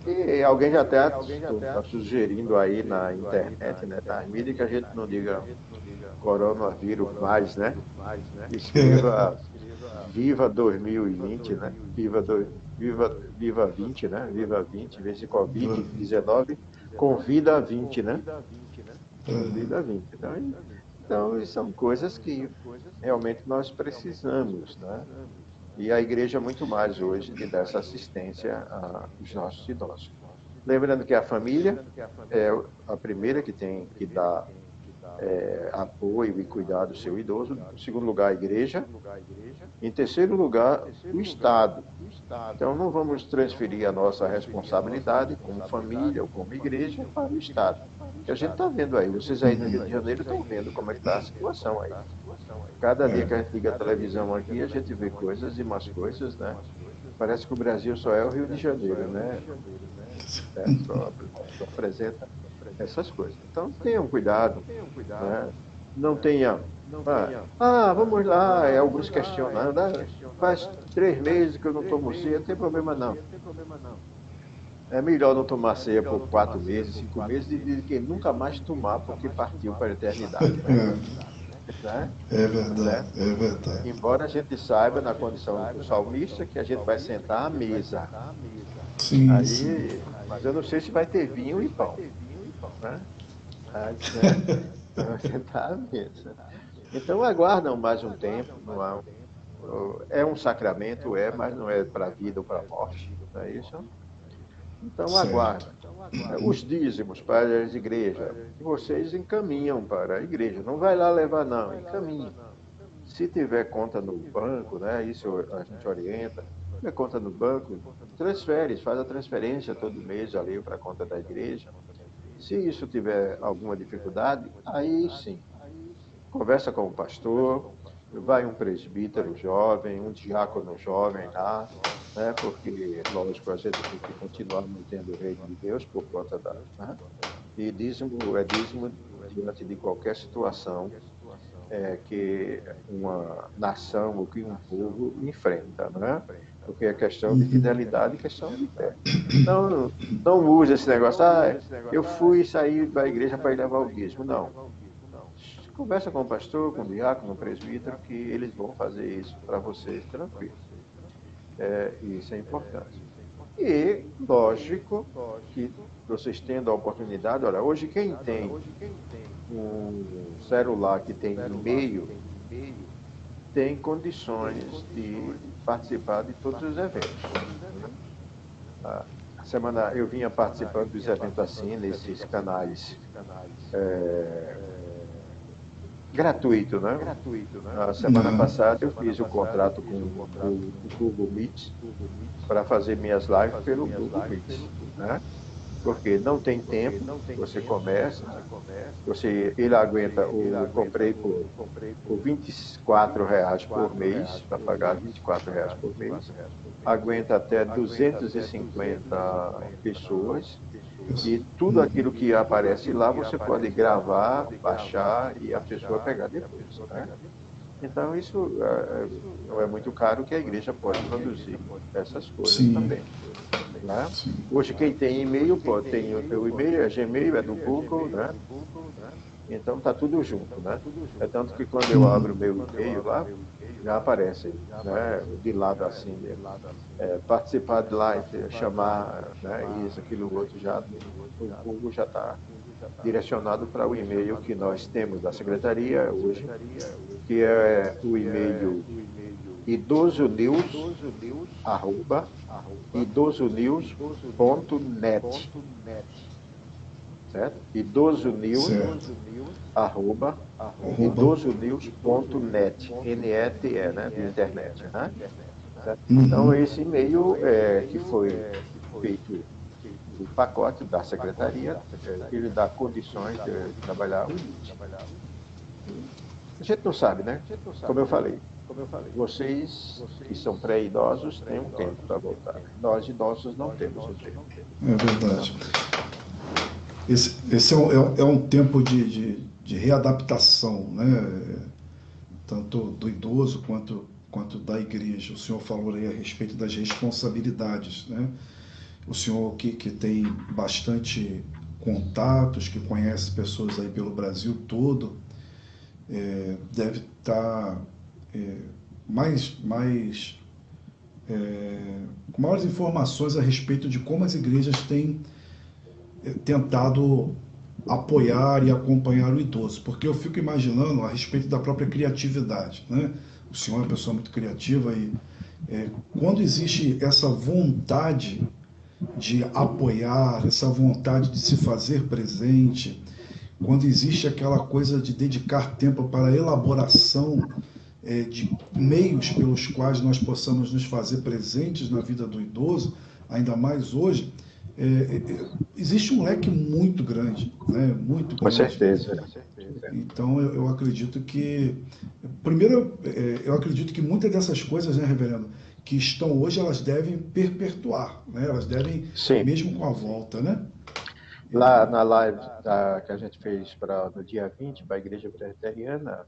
E alguém já até está sugerindo aí na internet, né, nas mídias, que a gente não diga coronavírus mais, né? É. Escreva Viva 2020, né? Viva 20, né? Viva 20, em vez de Covid-19, convida a 20, né? Convida a 20. Então, isso são coisas que realmente nós precisamos, né? E a igreja muito mais hoje de dar essa assistência aos nossos idosos. Lembrando que a família é a primeira que tem que dar apoio e cuidar do seu idoso. Em segundo lugar, a igreja. Em terceiro lugar, o Estado. Então, não vamos transferir a nossa responsabilidade como família ou como igreja para o Estado. Que a gente está vendo aí, vocês aí no Rio de Janeiro estão vendo como é que está a situação aí. Cada dia que a gente liga a televisão aqui, a gente vê coisas e mais coisas, né? Parece que o Brasil só é o Rio de Janeiro, né? Só apresenta essas coisas. Então, tenham cuidado, né? Não tenha. Vamos lá, alguns questionando. Faz 3 meses que eu não tomo ceia, não tem problema não. É melhor não tomar ceia por 4 meses, 5 meses, e que nunca mais tomar porque partiu para a eternidade, né? Né? É Tá verdade, certo? é verdade. Embora a gente saiba, na condição do salmista, que a gente vai sentar à mesa. Sim, sim. Aí, mas eu não sei se vai ter vinho e pão, né? Mas, né? Vai sentar à mesa. Então, aguardam mais um tempo. Não há, é um sacramento, mas não é para a vida ou para a morte. Não é isso? Então, Certo. aguardem. Os dízimos para as igrejas, vocês encaminham para a igreja. Não vai lá levar, não. Encaminhe. Se tiver conta no banco, né? Isso a gente orienta. Se tiver conta no banco, transfere, faz a transferência todo mês ali para a conta da igreja. Se isso tiver alguma dificuldade, aí sim, conversa com o pastor, vai um presbítero jovem, um diácono jovem lá, né? Porque, lógico, a gente tem que continuar mantendo o reino de Deus por conta da. Né? E dízimo é dízimo diante de qualquer situação que uma nação ou que um povo enfrenta, né? Porque é questão de Uhum. fidelidade e questão de fé. Então, não use esse negócio, eu fui sair da igreja para ir levar o dízimo. Não. Conversa com o pastor, com o diácono, com o presbítero, que eles vão fazer isso para vocês tranquilo. Isso é importante. E, lógico, que vocês tendo a oportunidade, olha, hoje quem tem um celular que tem e-mail, tem condições de participar de todos os eventos. A semana eu vinha participando dos eventos assim, nesses canais gratuito, né? Na semana passada eu fiz o contrato com o Google Meet para fazer minhas lives pelo Google Meet, né? Porque não tem tempo, você começa, ele aguenta, eu comprei por R$ 24 por mês, para pagar R$ 24 por mês, aguenta até 250 pessoas, e tudo aquilo que aparece lá você pode gravar, baixar e a pessoa pegar depois, né? Então, isso não é muito caro, que a igreja pode produzir essas coisas Sim, também, né? sim. Hoje, quem tem e-mail, pode, tem o e-mail, é Gmail, é do Google, né? Então, está tudo junto, né? É tanto que quando eu abro o meu e-mail lá, já aparece, né, de lado assim, participar de live, chamar, né, isso, aquilo, outro, já, o Google já está direcionado para o e-mail que nós temos da secretaria hoje, que é o e-mail idosonews, arroba, idosonews.net, certo? Idosonews, Certo. arroba, Arroba. idosonews.net, N-E-T-E, né, de internet, né? Certo? Então, Uhum. esse e-mail que foi feito o pacote da secretaria, ele dá condições de trabalhar o MIT. A gente não sabe, né? Como eu falei, vocês que são pré-idosos têm um tempo para voltar. Nós, idosos, não temos um tempo. É verdade. Esse é um tempo de readaptação, né? Tanto do idoso quanto da igreja. O senhor falou aí a respeito das responsabilidades, né? O senhor que tem bastante contatos, que conhece pessoas aí pelo Brasil todo, deve estar mais com maiores informações a respeito de como as igrejas têm tentado apoiar e acompanhar o idoso, porque eu fico imaginando a respeito da própria criatividade, né? O senhor é uma pessoa muito criativa e quando existe essa vontade de apoiar, essa vontade de se fazer presente, quando existe aquela coisa de dedicar tempo para a elaboração de meios pelos quais nós possamos nos fazer presentes na vida do idoso, ainda mais hoje, existe um leque muito grande, né? Muito Com grande. certeza. Então, eu acredito que, primeiro, eu acredito que muitas dessas coisas, né, reverendo, que estão hoje, elas devem perpetuar, né? Elas devem, Sim. mesmo com a volta, né? Lá na live que a gente fez no dia 20 para a Igreja Presbiteriana,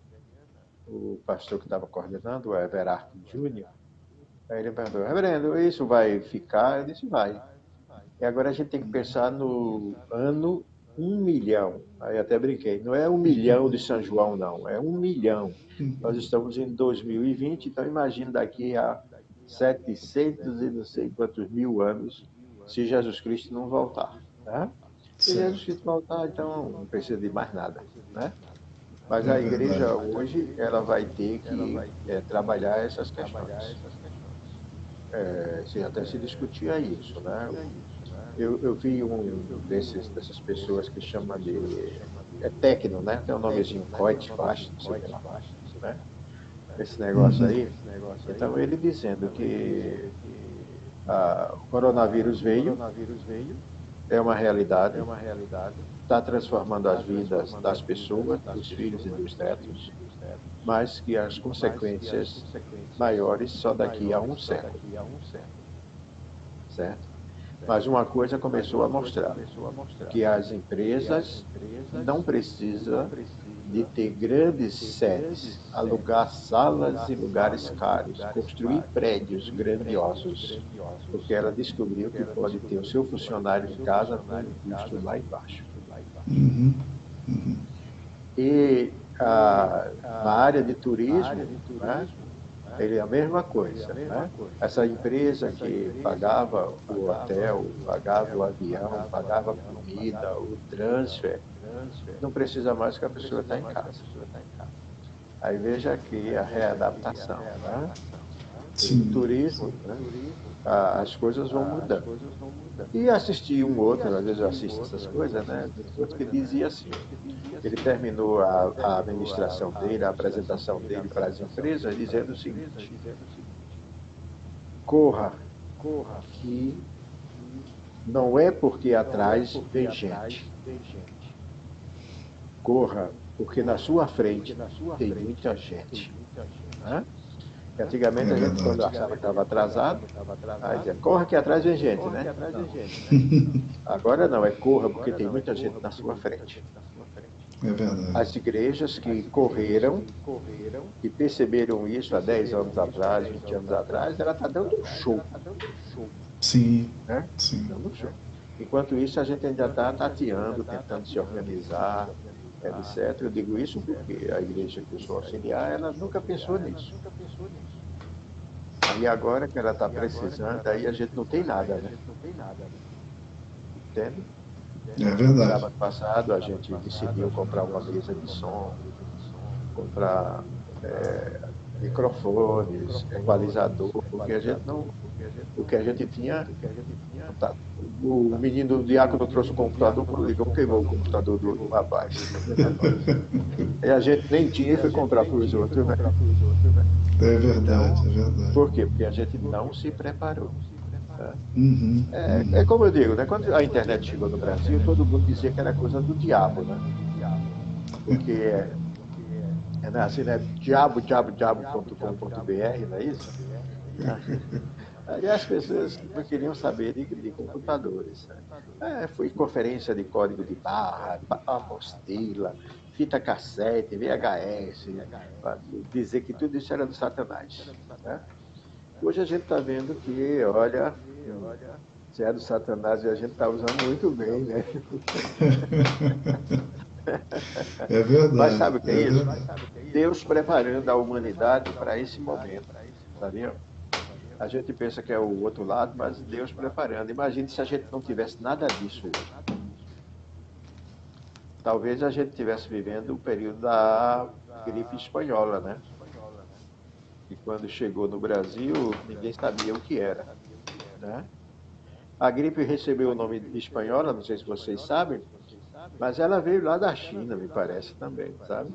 o pastor que estava coordenando, o Everardo Júnior, aí ele perguntou: reverendo, isso vai ficar? Eu disse: vai. E agora a gente tem que pensar no ano 1 milhão. Aí até brinquei, não é 1 milhão de São João, não, é 1 milhão. Nós estamos em 2020, então imagine daqui a 700 e não sei quantos mil anos, se Jesus Cristo não voltar, né? Se Jesus Certo. Cristo voltar, então não precisa de mais nada, né? Mas É a verdade. igreja hoje, ela vai ter que trabalhar essas questões. Até se discutia isso, né? Eu vi dessas pessoas que chama de tecno, né? Tem um nomezinho, Coit, Fast, não sei o que lá, né? Esse negócio Uhum. aí. Então, ele dizendo que o coronavírus veio, é uma realidade, está transformando as vidas das pessoas, dos filhos e dos netos, mas que as consequências maiores só daqui a um século, certo? Mas uma coisa começou a mostrar, que as empresas não precisam de ter grandes sedes, alugar salas e lugares caros, construir prédios grandiosos, porque ela descobriu que pode ter o seu funcionário em casa com um custo lá embaixo. Uhum. E na área de turismo, né, ele é a mesma coisa, né? Essa empresa que pagava o hotel, pagava o avião, pagava a comida, o transfer, não precisa mais, que a pessoa está em casa. Aí veja aqui a readaptação, né? Sim. turismo, né? As coisas vão mudando. E assisti um outro, às vezes eu assisto essas coisas, né? Outro que dizia assim, ele terminou a administração dele, a apresentação dele para as empresas, dizendo o seguinte: corra, que não é porque atrás vem gente. Corra, porque na sua frente tem muita gente. Né? E antigamente É a gente, quando verdade. achava que estava atrasado, aí dizia, corra que atrás vem gente, né? Não. Agora não, é corra porque tem muita gente na sua frente. É verdade. As igrejas que correram, que perceberam isso há 10 anos atrás, 20 anos atrás, ela está dando um show, Sim, né? sim. Dando um show. Enquanto isso, a gente ainda está tateando, tentando se organizar, etc. Eu digo isso porque a igreja que eu sou auxiliar, ela nunca pensou nisso. E agora que ela está precisando, aí a gente não tem nada, né? Entende? É verdade. Sábado passado a gente decidiu comprar uma mesa de som, comprar microfones, equalizador, porque a gente não, o que a gente tinha, tá, o menino do diácono trouxe o computador, quando ligou, queimou o computador do rapaz. E a gente nem tinha e foi comprar para os outros, né? É verdade, Então, é verdade. por quê? Porque a gente não se preparou. Né? Uhum, É uhum. como eu digo, né? Quando a internet chegou no Brasil, todo mundo dizia que era coisa do diabo, né? Porque assim, né? Diabo.com.br, não é isso? Aí as pessoas não queriam saber de computadores. Né? Foi conferência de código de barra, apostila, fita cassete, VHS, pra dizer que tudo isso era do Satanás. Né? Hoje a gente está vendo que, olha, se é do Satanás e a gente está usando muito bem, né? É Mas verdade, sabe o que é é isso? verdade. Deus preparando a humanidade para esse momento, sabia? A gente pensa que é o outro lado, mas Deus preparando. Imagine se a gente não tivesse nada disso hoje. Talvez a gente estivesse vivendo o período da gripe espanhola, né? E quando chegou no Brasil, ninguém sabia o que era, né? A gripe recebeu o nome de espanhola, não sei se vocês sabem, mas ela veio lá da China, me parece também, sabe?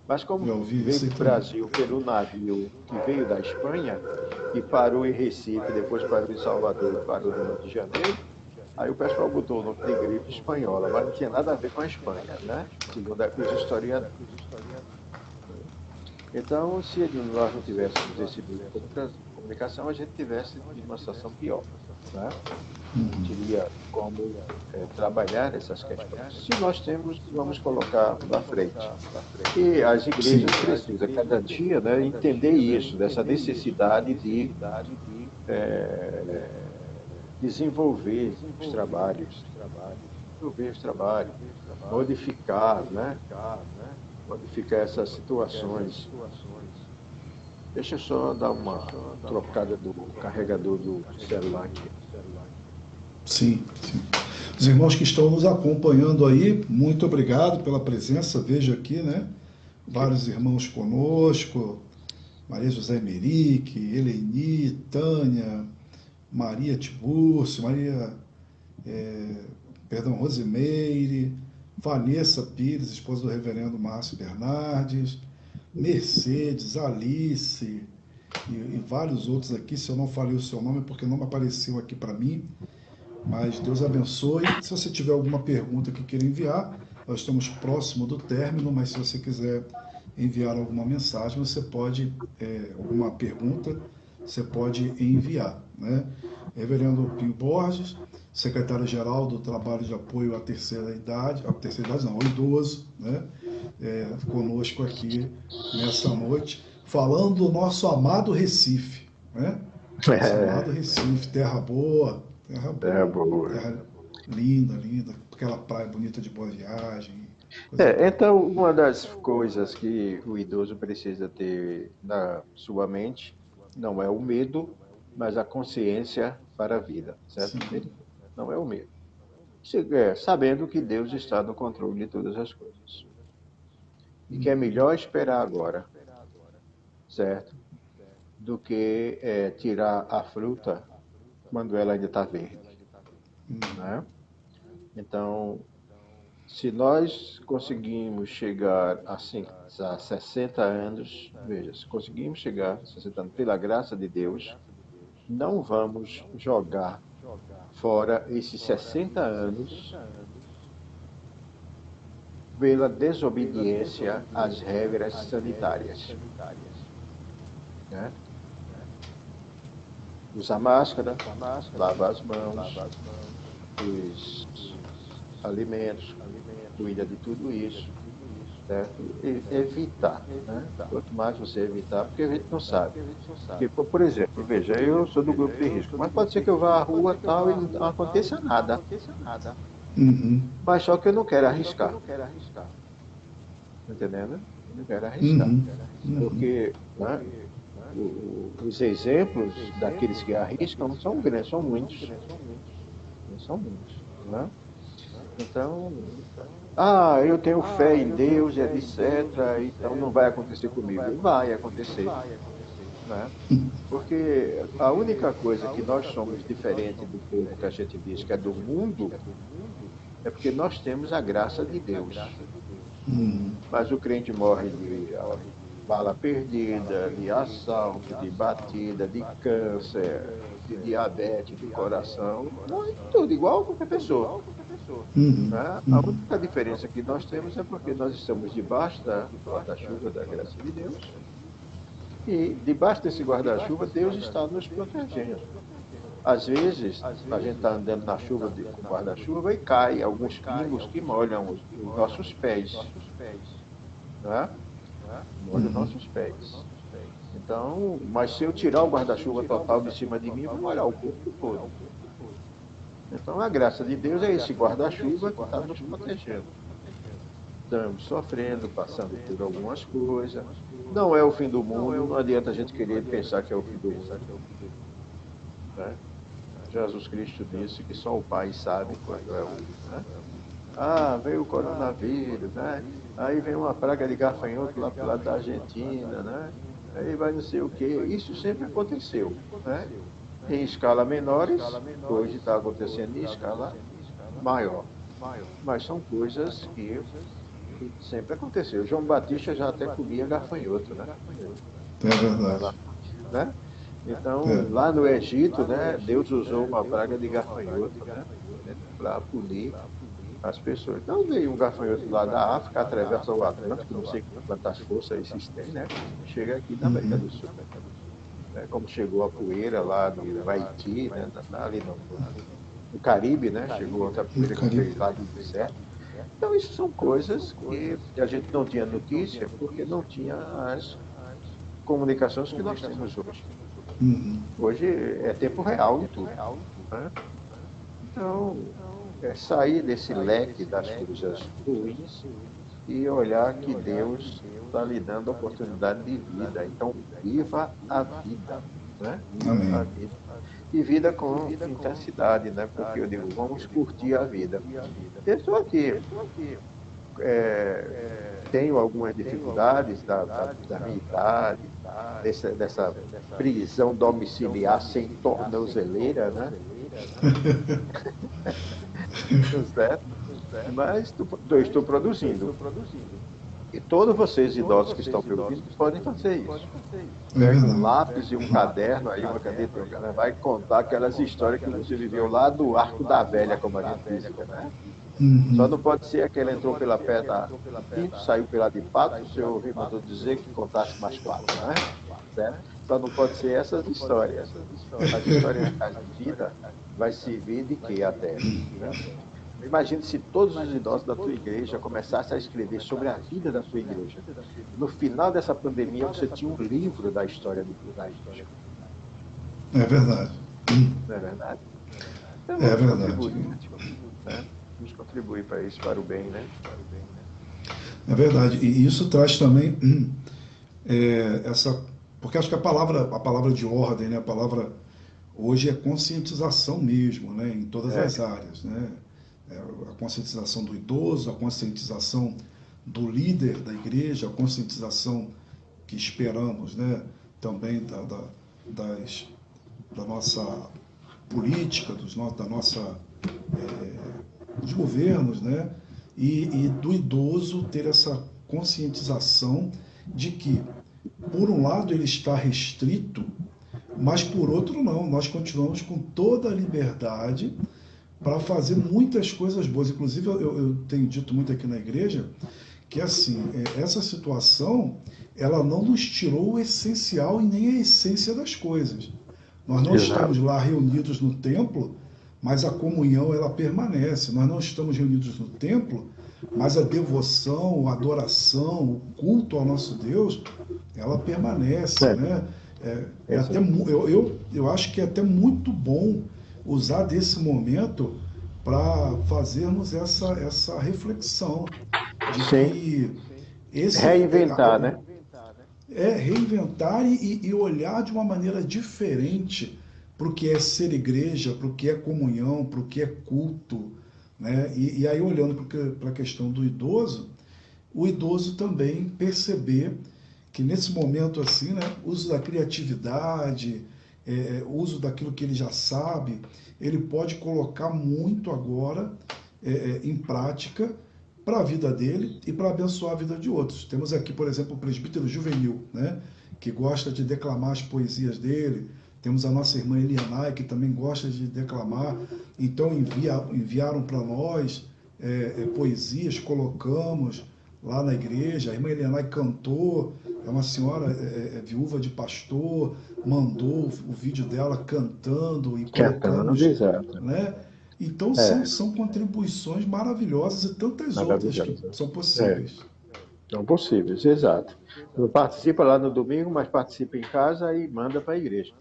Mas como Já ouvi veio isso aí para o também. Brasil pelo navio que veio da Espanha e parou em Recife, depois parou em Salvador e parou no Rio de Janeiro, aí o pessoal botou o nome de gripe espanhola, mas não tinha nada a ver com a Espanha, né? Segundo os historiadores. Então, se nós não tivéssemos esse meio de comunicação, a gente tivesse uma situação pior, né? Não teria como trabalhar essas questões. Se nós temos, vamos colocar para frente. E as Sim. igrejas precisam, cada dia, né, entender isso, dessa necessidade de desenvolver os trabalhos, desenvolver os trabalhos, modificar, né? Modificar essas situações. Deixa eu só dar uma trocada do carregador do celular aqui. Sim, sim. Os irmãos que estão nos acompanhando aí, muito obrigado pela presença. Vejo aqui, né? Vários irmãos conosco. Maria José Merique, Eleni, Tânia, Maria Tiburcio, Rosimeire, Vanessa Pires, esposa do reverendo Márcio Bernardes, Mercedes, Alice e vários outros aqui. Se eu não falei o seu nome, é porque não apareceu aqui para mim. Mas Deus abençoe. Se você tiver alguma pergunta que queira enviar, nós estamos próximo do término, mas se você quiser enviar alguma mensagem, você pode, alguma pergunta, você pode enviar. Né? Reverendo Pio Borges, secretário-geral do Trabalho de Apoio à Terceira Idade não, ao idoso, né? Conosco aqui nessa noite, falando do nosso amado Recife. Né? Nosso amado Recife, terra É boa, boa. terra linda, linda, aquela praia bonita de Boa Viagem, coisa boa. Então, uma das coisas que o idoso precisa ter na sua mente não é o medo, mas a consciência para a vida, certo? Sim. Não é o medo. Sabendo que Deus está no controle de todas as coisas. E que é melhor esperar agora, certo? do que tirar a fruta quando ela ainda está verde, né? Então, se nós conseguimos chegar a 60 anos, veja, se conseguimos chegar a 60 anos pela graça de Deus, não vamos jogar fora esses 60 anos pela desobediência às regras sanitárias, né? Usar máscara, lavar as mãos, os alimentos, cuida de tudo isso, certo? E evitar, né? Quanto mais você evitar, porque a gente não sabe. Porque, por exemplo, veja, eu sou do grupo de risco, mas pode ser que eu vá à rua tal e não aconteça nada. Uhum. Mas só que eu não quero arriscar, tá entendendo? Eu não quero arriscar. Uhum. Uhum. Porque, né, os exemplos daqueles que arriscam são grandes, são muitos. São muitos, né? Então, eu tenho fé em Deus, etc., então não vai acontecer comigo. Vai acontecer, né? Porque a única coisa que nós somos diferente do povo que a gente diz que é do mundo é porque nós temos a graça de Deus. Uhum. Mas o crente morre de bala perdida, de assalto, de batida, de câncer, de diabetes do coração, morre tudo igual a qualquer pessoa, Uhum. né? A Uhum. única diferença que nós temos é porque nós estamos debaixo do guarda-chuva da graça de Deus e debaixo desse guarda-chuva Deus está nos protegendo. Às vezes a gente está andando na chuva com guarda-chuva e cai alguns pingos que molham os nossos pés, né? Molham os Uhum. nossos pés. Então, mas se eu tirar o guarda-chuva total de cima de mim, vai molhar o corpo todo. Então, a graça de Deus é esse guarda-chuva que está nos protegendo. Estamos sofrendo, passando por algumas coisas. Não é o fim do mundo, não adianta a gente querer pensar que é o fim do mundo, né? Jesus Cristo disse que só o Pai sabe quando é o fim, né? Veio o coronavírus, né? Aí vem uma praga de gafanhoto lá para o lado da Argentina, né? Aí vai não sei o quê. Isso sempre aconteceu, né? Em escala menores, hoje está acontecendo em escala maior. Mas são coisas que sempre aconteceu. João Batista já até comia gafanhoto, né? É verdade. Né? Então, É. lá no Egito, né, Deus usou uma praga de gafanhoto, né, para punir as pessoas. Então, veio um gafanhoto lá da África, atravessa o Atlântico, não sei quantas forças esses têm, né? Chega aqui na América Uhum. do Sul, né? Como chegou a poeira lá do Haiti, né? Ali no Caribe, né? Chegou outra No poeira que Caribe. veio lá do deserto. Então, isso são coisas que a gente não tinha notícia porque não tinha as comunicações que nós temos hoje. Uhum. Hoje é tempo real de tudo, né? Então, é sair desse leque das coisas ruins e olhar que Deus está lhe dando a oportunidade de vida. Então, viva a vida, né? Viva a Amém. vida. E vida com intensidade, né? Porque eu digo, vamos curtir a vida. Eu estou aqui, é, tenho algumas dificuldades da minha idade, dessa prisão domiciliar sem tornozeleira, né? Certo? Mas estou produzindo. E todos vocês idosos que estão me ouvindo podem fazer isso. É Pega um verdade. lápis e um caderno, aí uma caneta e um caderno, vai contar aquelas histórias que você viveu lá do Arco da Velha, como a gente dizia, né? Só Uhum. não pode ser aquele entrou pela pedra de Pinto, saiu pela de Pato, o seu ouvido mandou dizer que contasse mais quatro, né? Certo? Só não pode ser essas histórias. As histórias reais de vida vai servir de quê até? Né? Imagine se todos os idosos da tua igreja começassem a escrever sobre a vida da tua igreja. No final dessa pandemia, você tinha um livro da história da igreja. É verdade. Não é verdade? Então É vamos verdade. contribuir, né? Vamos contribuir para isso, para o bem, né? É verdade. E isso traz também essa. Porque acho que a palavra de ordem, né? A palavra hoje é conscientização mesmo, né? Em todas É, as áreas, né? A conscientização do idoso, a conscientização do líder da igreja, a conscientização que esperamos, né? também da nossa política, da nossa, dos governos, né? E do idoso ter essa conscientização de que, por um lado, ele está restrito, mas por outro não, nós continuamos com toda a liberdade para fazer muitas coisas boas. Inclusive, eu tenho dito muito aqui na igreja que, assim, essa situação, ela não nos tirou o essencial e nem a essência das coisas. Nós não estamos lá reunidos no templo, mas a comunhão, ela permanece. Nós não estamos reunidos no templo, mas a devoção, a adoração, o culto ao nosso Deus, ela permanece, né? Eu acho que é até muito bom usar desse momento para fazermos essa reflexão de que reinventar, né? Reinventar e olhar de uma maneira diferente para o que é ser igreja, para o que é comunhão, para o que é culto, né? E aí, olhando para a questão do idoso, o idoso também perceber que nesse momento assim, né, uso da criatividade, uso daquilo que ele já sabe, ele pode colocar muito agora em prática para a vida dele e para abençoar a vida de outros. Temos aqui, por exemplo, o presbítero juvenil, né, que gosta de declamar as poesias dele. Temos a nossa irmã Elianai, que também gosta de declamar. Então enviaram para nós poesias, colocamos lá na igreja. A irmã Elianai cantou, é uma senhora viúva de pastor, mandou o vídeo dela cantando e colocamos, né? Então são contribuições maravilhosas e tantas outras que são possíveis. São possíveis, exato. Não participa lá no domingo, mas participa em casa e manda para a igreja.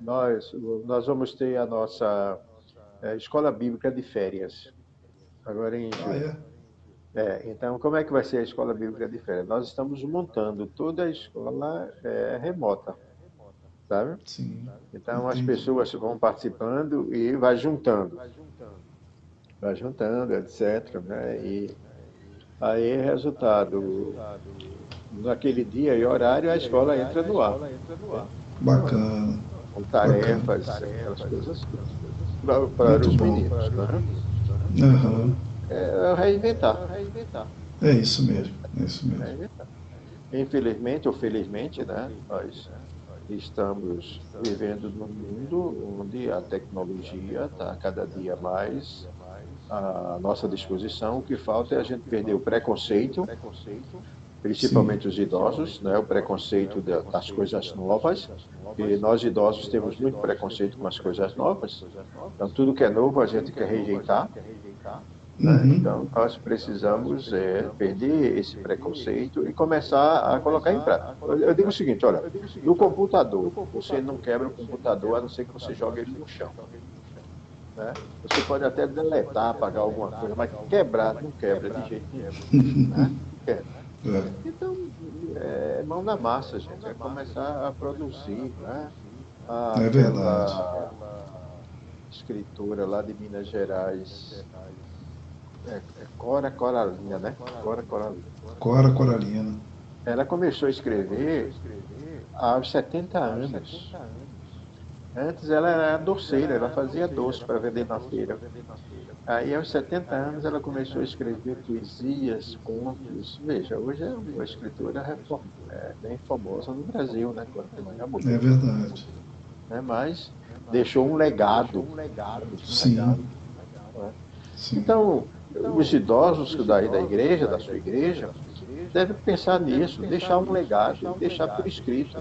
Nós vamos ter a nossa escola bíblica de férias, agora em julho. Então, como é que vai ser a escola bíblica de férias? Nós estamos montando toda a escola remota, sabe? Sim, então, entendi. As pessoas vão participando e vai juntando, etc. Né? E aí, resultado, naquele dia e horário, a escola entra no ar. Bacana. Com tarefas, aquelas coisas para os meninos. Né? Uhum. Reinventar. É isso mesmo. Infelizmente ou felizmente, né, nós estamos vivendo num mundo onde a tecnologia está cada dia mais à nossa disposição. O que falta é a gente perder o preconceito, principalmente os idosos, né, o preconceito das coisas novas. E nós idosos temos muito preconceito com as coisas novas. Então, tudo que é novo a gente quer rejeitar. Então, nós precisamos perder esse preconceito e começar a colocar em prática. Eu digo o seguinte, olha, no computador, você não quebra o computador a não ser que você jogue ele no chão. Né? Você pode até deletar, apagar alguma coisa, mas quebrar não quebra de jeito nenhum. Né? Então, mão na massa, gente, é começar a produzir. Né? É verdade. Escritora lá de Minas Gerais... Cora Coralina, né? Cora Coralina. Ela começou a escrever aos 70 anos. Antes ela era doceira, ela fazia doce para vender na feira. Aí aos 70 anos ela começou a escrever poesias, contos. Veja, hoje é uma escritora bem famosa no Brasil, né? É verdade. Mas deixou um legado. Sim. Então, os idosos da igreja, da sua igreja, devem pensar nisso, deixar um legado, deixar por escrito.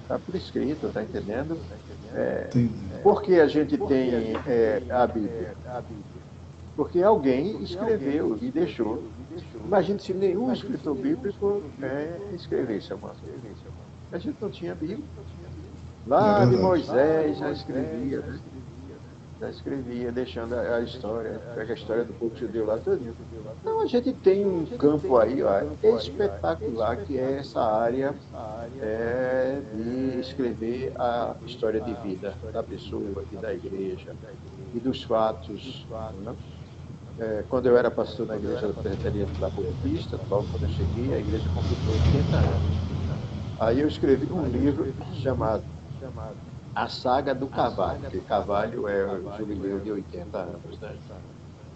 Está por escrito, está entendendo? Por que a gente tem a Bíblia? Porque alguém escreveu e deixou. Imagine se nenhum escritor bíblico escrevesse alguma coisa. A gente não tinha Bíblia. Lá de Moisés já escrevia, né? Deixando a história, pega a história do povo judeu lá todinho. Então a gente tem um campo aí espetacular, que é essa área de escrever a história de vida da pessoa e da igreja e dos fatos. Né? Quando eu era pastor na igreja da Presbiteriana da Boa Vista, logo quando eu cheguei, a igreja completou 80 anos. Aí eu escrevi um livro chamado A Saga do Carvalho, porque Carvalho é o jubileu de 80 anos, né?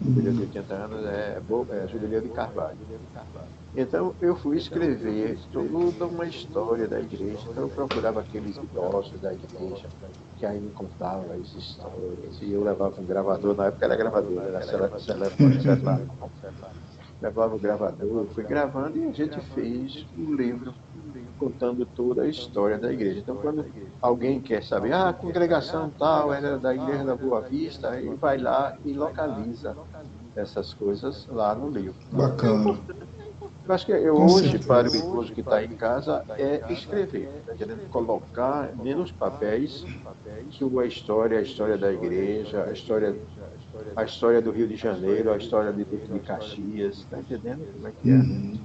Jubileu de 80 anos é jubileu de Carvalho. Então, eu fui escrever toda uma história da igreja. Então, eu procurava aqueles idosos da igreja que aí me contavam as histórias. E eu levava um gravador, na época era gravador, era celular. Levava o gravador, fui gravando e a gente fez um livro contando toda a história da igreja. Então, quando alguém quer saber, a congregação tal era da Igreja da Boa Vista, aí vai lá e localiza essas coisas lá no livro. Então, é Bacana. importante. Eu acho que Com hoje, para o certeza. idoso que está em casa, é escrever, tá querendo colocar nos papéis sua história, a história da igreja, a história do Rio de Janeiro, a história de Duque de Caxias, está entendendo como é que é? Uhum.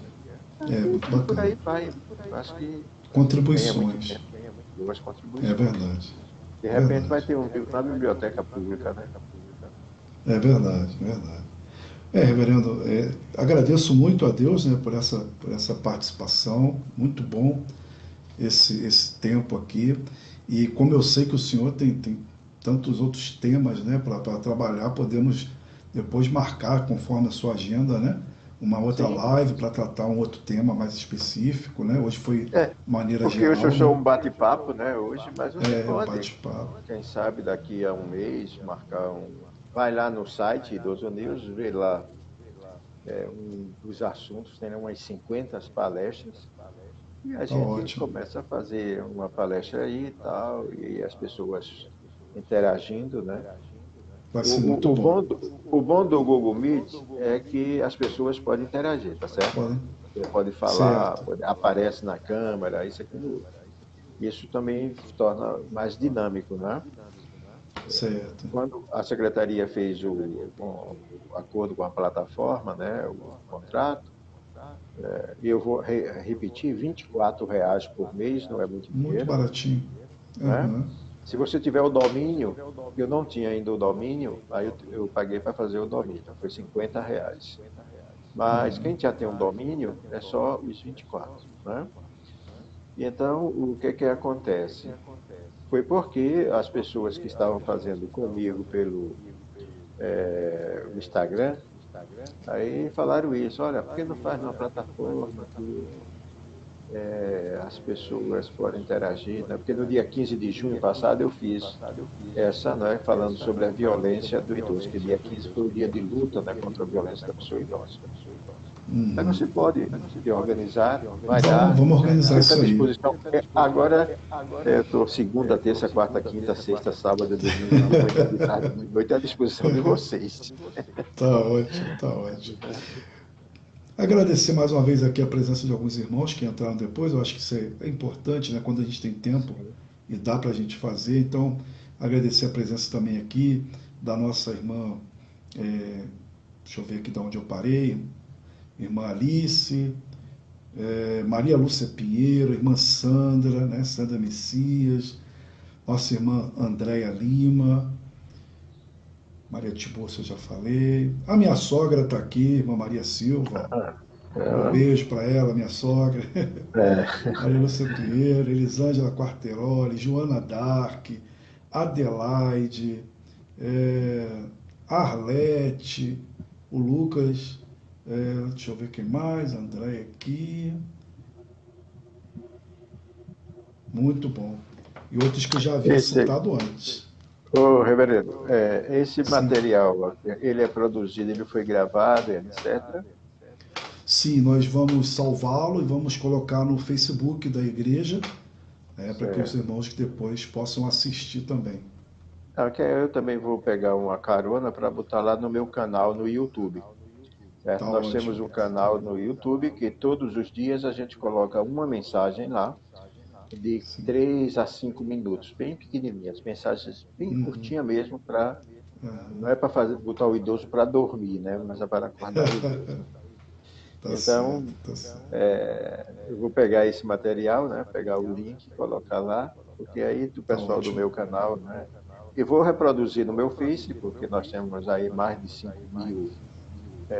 É muito E por bacana. aí vai. Eu acho que ganha muito Contribuições. tempo, boas É contribuições. verdade. De repente vai Verdade. ter um livro na biblioteca pública, né? É verdade, verdade. Reverendo, agradeço muito a Deus, né, por essa participação, muito bom esse tempo aqui. E como eu sei que o senhor tem tantos outros temas, né, para trabalhar, podemos depois marcar, conforme a sua agenda, né, uma outra Sim. live para tratar um outro tema mais específico, né? Hoje foi É, maneira porque hoje eu geral, sou né? um bate-papo, né, hoje, mas você Um pode, bate-papo. quem sabe daqui a um mês, marcar um. Vai lá no site Idoso News, vê lá um dos assuntos, tem umas 50 palestras, e a Tá gente ótimo. começa a fazer uma palestra aí e tal, e as pessoas interagindo, né? Vai ser muito O, o, o bom. bom do, o bom do Google Meet é que as pessoas podem interagir, tá certo? Podem? Você pode falar, Certo, aparece na câmera, isso, aquilo. Isso também torna mais dinâmico, né? certo. Quando a secretaria fez o acordo com a plataforma, né, o contrato, eu vou repetir, R$ 24 por mês, não é muito Muito dinheiro, baratinho. né? Aham. Se você tiver o domínio, eu não tinha ainda o domínio, aí eu paguei para fazer o domínio, foi R$ 50. Mas Aham. quem já tem um domínio, é só os 24, né? E então, o que que acontece? Foi porque as pessoas que estavam fazendo comigo pelo o Instagram, aí falaram isso, olha, por que não faz numa plataforma que as pessoas podem interagir, né? Porque no dia 15 de junho passado eu fiz essa, né, falando sobre a violência do idoso, que dia 15 foi o dia de luta, né, contra a violência da pessoa idosa. Aí Uhum. você pode se organizar, vai Vamos, lá, vamos organizar sempre à isso aí. disposição. Agora, eu estou segunda, terça, quarta, quinta, sexta, sábado, domingo, de manhã, de tarde, de noite, à disposição de vocês. Tá ótimo, tá ótimo. Agradecer mais uma vez aqui a presença de alguns irmãos que entraram depois. Eu acho que isso é importante, né? Quando a gente tem tempo e dá para a gente fazer. Então, agradecer a presença também aqui da nossa irmã, é, deixa eu ver aqui de onde eu parei, irmã Alice, Maria Lúcia Pinheiro, irmã Sandra, né? Sandra Messias, nossa irmã Andréia Lima, Maria Tiburcio eu já falei. A minha sogra está aqui, irmã Maria Silva. Um É, beijo para ela, minha sogra. é, Maria Lúcia Pinheiro, Elisângela Quarteroli, Joana Dark, Adelaide, é, Arlete, o Lucas, deixa eu ver quem mais, André aqui. Muito bom. E outros que eu já havia esse, citado antes. ô, reverendo, esse Sim. material, ele é produzido, ele foi gravado, etc. Sim, nós vamos salvá-lo e vamos colocar no Facebook da igreja, para que os Certo. irmãos que depois possam assistir também. Ok, eu também vou pegar uma carona para botar lá no meu canal no YouTube. Tá Certo? Nós temos ótimo. um canal no YouTube que todos os dias a gente coloca uma mensagem lá de Sim. 3 a 5 minutos, bem pequenininhas, mensagens bem Uhum. curtinhas mesmo, não é Aham. para fazer botar o idoso para dormir, né? Mas é para acordar o idoso. Tá certo, Então, tá certo. eu vou pegar esse material, né? Pegar o link, colocar lá, porque aí o Tá pessoal do ótimo. meu canal, né? E vou reproduzir no meu Face, porque nós temos aí mais de 5.000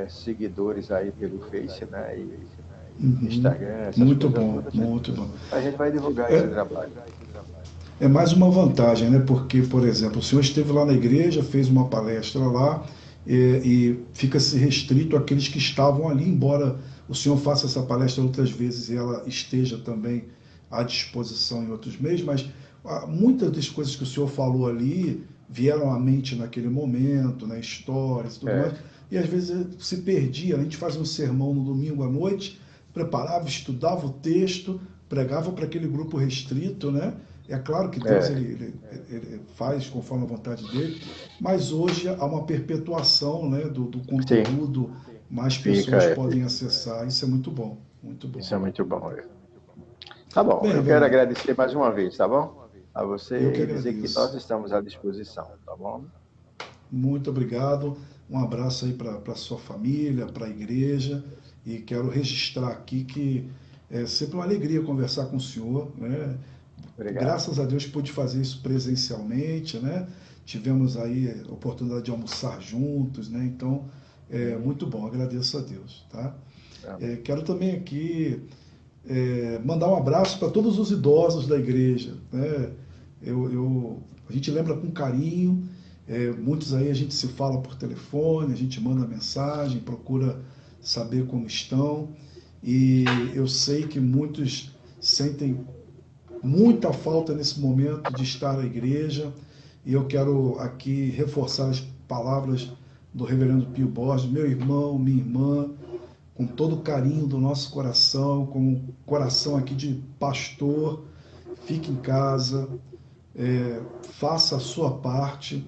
seguidores aí pelo Face, né? Uhum. Instagram, essas Muito coisas bom, todas. muito bom. A gente vai divulgar esse É, trabalho. é mais uma vantagem, né? Porque, por exemplo, o senhor esteve lá na igreja, fez uma palestra lá, e fica-se restrito àqueles que estavam ali, embora o senhor faça essa palestra outras vezes e ela esteja também à disposição em outros meios, mas muitas das coisas que o senhor falou ali vieram à mente naquele momento, né? Histórias e tudo mais, É, e às vezes se perdia. A gente fazia um sermão no domingo à noite, preparava, estudava o texto, pregava para aquele grupo restrito, né? É claro que Deus é, ele faz conforme a vontade dele, mas hoje há uma perpetuação, né, do sim, conteúdo, mais fica, pessoas podem acessar. Isso é muito bom, muito bom. isso é muito bom. Tá bom, Bem, eu quero reverendo, agradecer mais uma vez, tá bom? A eu que você e dizer que nós agradeço. estamos à disposição, tá bom? Muito obrigado. Um abraço aí para a sua família, para a igreja. E quero registrar aqui que é sempre uma alegria conversar com o senhor, né? Obrigado. Graças a Deus pude fazer isso presencialmente, né? Tivemos aí a oportunidade de almoçar juntos, né? Então, é Sim, muito bom, agradeço a Deus, tá? amém. Quero também aqui mandar um abraço para todos os idosos da igreja, né? A gente lembra com carinho, muitos aí a gente se fala por telefone, a gente manda mensagem, procura saber como estão, e eu sei que muitos sentem muita falta nesse momento de estar na igreja, e eu quero aqui reforçar as palavras do reverendo Pio Borges, meu irmão, minha irmã, com todo o carinho do nosso coração, com o coração aqui de pastor, fique em casa, faça a sua parte.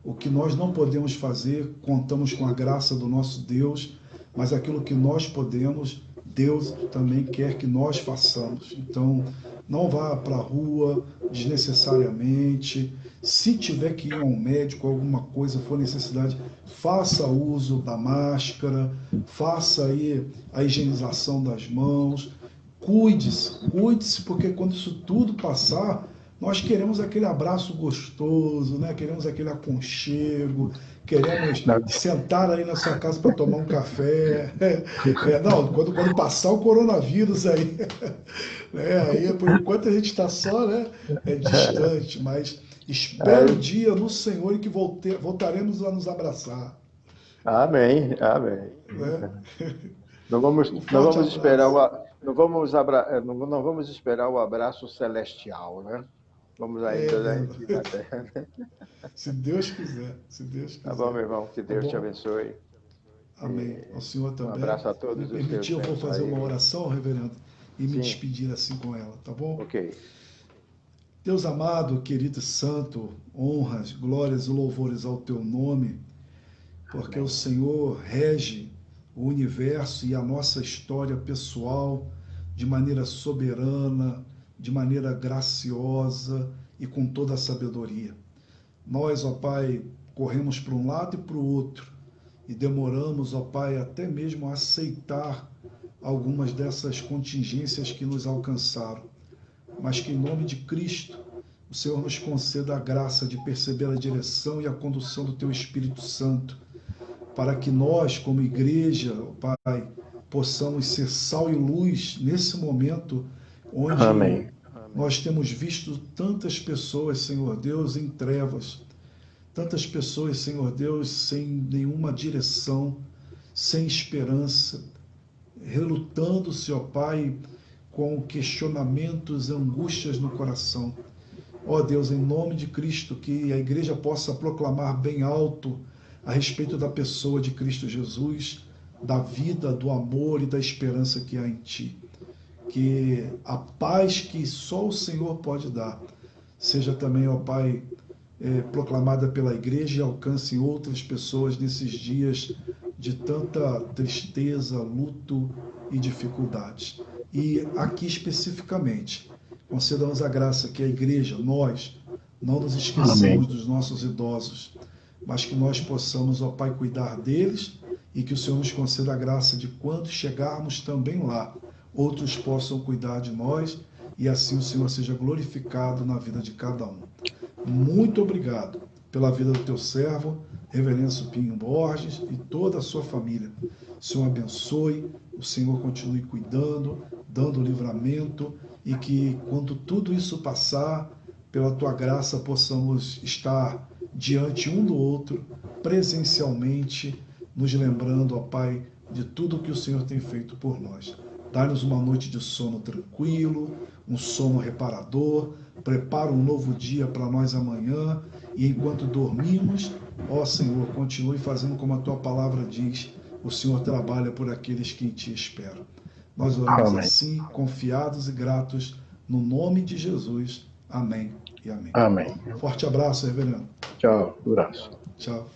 O que nós não podemos fazer, contamos com a graça do nosso Deus, mas aquilo que nós podemos, Deus também quer que nós façamos. Então, não vá para a rua desnecessariamente. Se tiver que ir a um médico, alguma coisa for necessidade, faça uso da máscara, faça aí a higienização das mãos. Cuide-se, porque quando isso tudo passar, nós queremos aquele abraço gostoso, né? Queremos aquele aconchego, queremos Não, sentar aí na sua casa para tomar um café. Não, quando passar o coronavírus aí, né? Aí por enquanto a gente está só, né? Distante, mas espero o é, dia no Senhor em que voltaremos a nos abraçar, amém, amém. né? Um Não forte vamos esperar abraço. não vamos esperar o abraço celestial, né? Vamos É ainda aqui na verdade. terra. Se Deus quiser, se Deus Tá bom, quiser. meu irmão, que Tá Deus te bom? abençoe. Amém. Ao E senhor um também. abraço a Se me todos os teus permitir, eu vou membros fazer uma aí. oração, reverendo, e me Sim, despedir assim com ela, tá bom? ok. Deus amado, querido e santo, honras, glórias e louvores ao teu nome, porque o Amém. Senhor rege o universo e a nossa história pessoal de maneira soberana, de maneira graciosa e com toda a sabedoria. Nós, ó Pai, corremos para um lado e para o outro e demoramos, ó Pai, até mesmo a aceitar algumas dessas contingências que nos alcançaram, mas que em nome de Cristo o Senhor nos conceda a graça de perceber a direção e a condução do Teu Espírito Santo, para que nós, como igreja, ó Pai, possamos ser sal e luz nesse momento onde Amém. nós temos visto tantas pessoas, Senhor Deus, em trevas, tantas pessoas, Senhor Deus, sem nenhuma direção, sem esperança, relutando-se, ó Pai, com questionamentos, angústias no coração. Ó Deus, em nome de Cristo, que a igreja possa proclamar bem alto a respeito da pessoa de Cristo Jesus, da vida, do amor e da esperança que há em Ti. Que a paz que só o Senhor pode dar seja também, ó Pai, proclamada pela igreja e alcance outras pessoas nesses dias de tanta tristeza, luto e dificuldades. E aqui especificamente, concedamos a graça que a igreja, nós, não nos esqueçamos Amém. dos nossos idosos, mas que nós possamos, ó Pai, cuidar deles e que o Senhor nos conceda a graça de quando chegarmos também lá, outros possam cuidar de nós e assim o Senhor seja glorificado na vida de cada um. Muito obrigado pela vida do teu servo, reverendo Pinho Borges e toda a sua família. O Senhor abençoe, o Senhor continue cuidando, dando livramento, e que quando tudo isso passar, pela tua graça possamos estar diante um do outro, presencialmente, nos lembrando, ó Pai, de tudo que o Senhor tem feito por nós. Dá-nos uma noite de sono tranquilo, um sono reparador, prepara um novo dia para nós amanhã, e enquanto dormimos, ó Senhor, continue fazendo como a tua palavra diz, o Senhor trabalha por aqueles que em ti esperam. Nós oramos Amém. assim, confiados e gratos, no nome de Jesus. Amém e amém. Amém. Forte abraço, reverendo. Tchau, abraço. Tchau.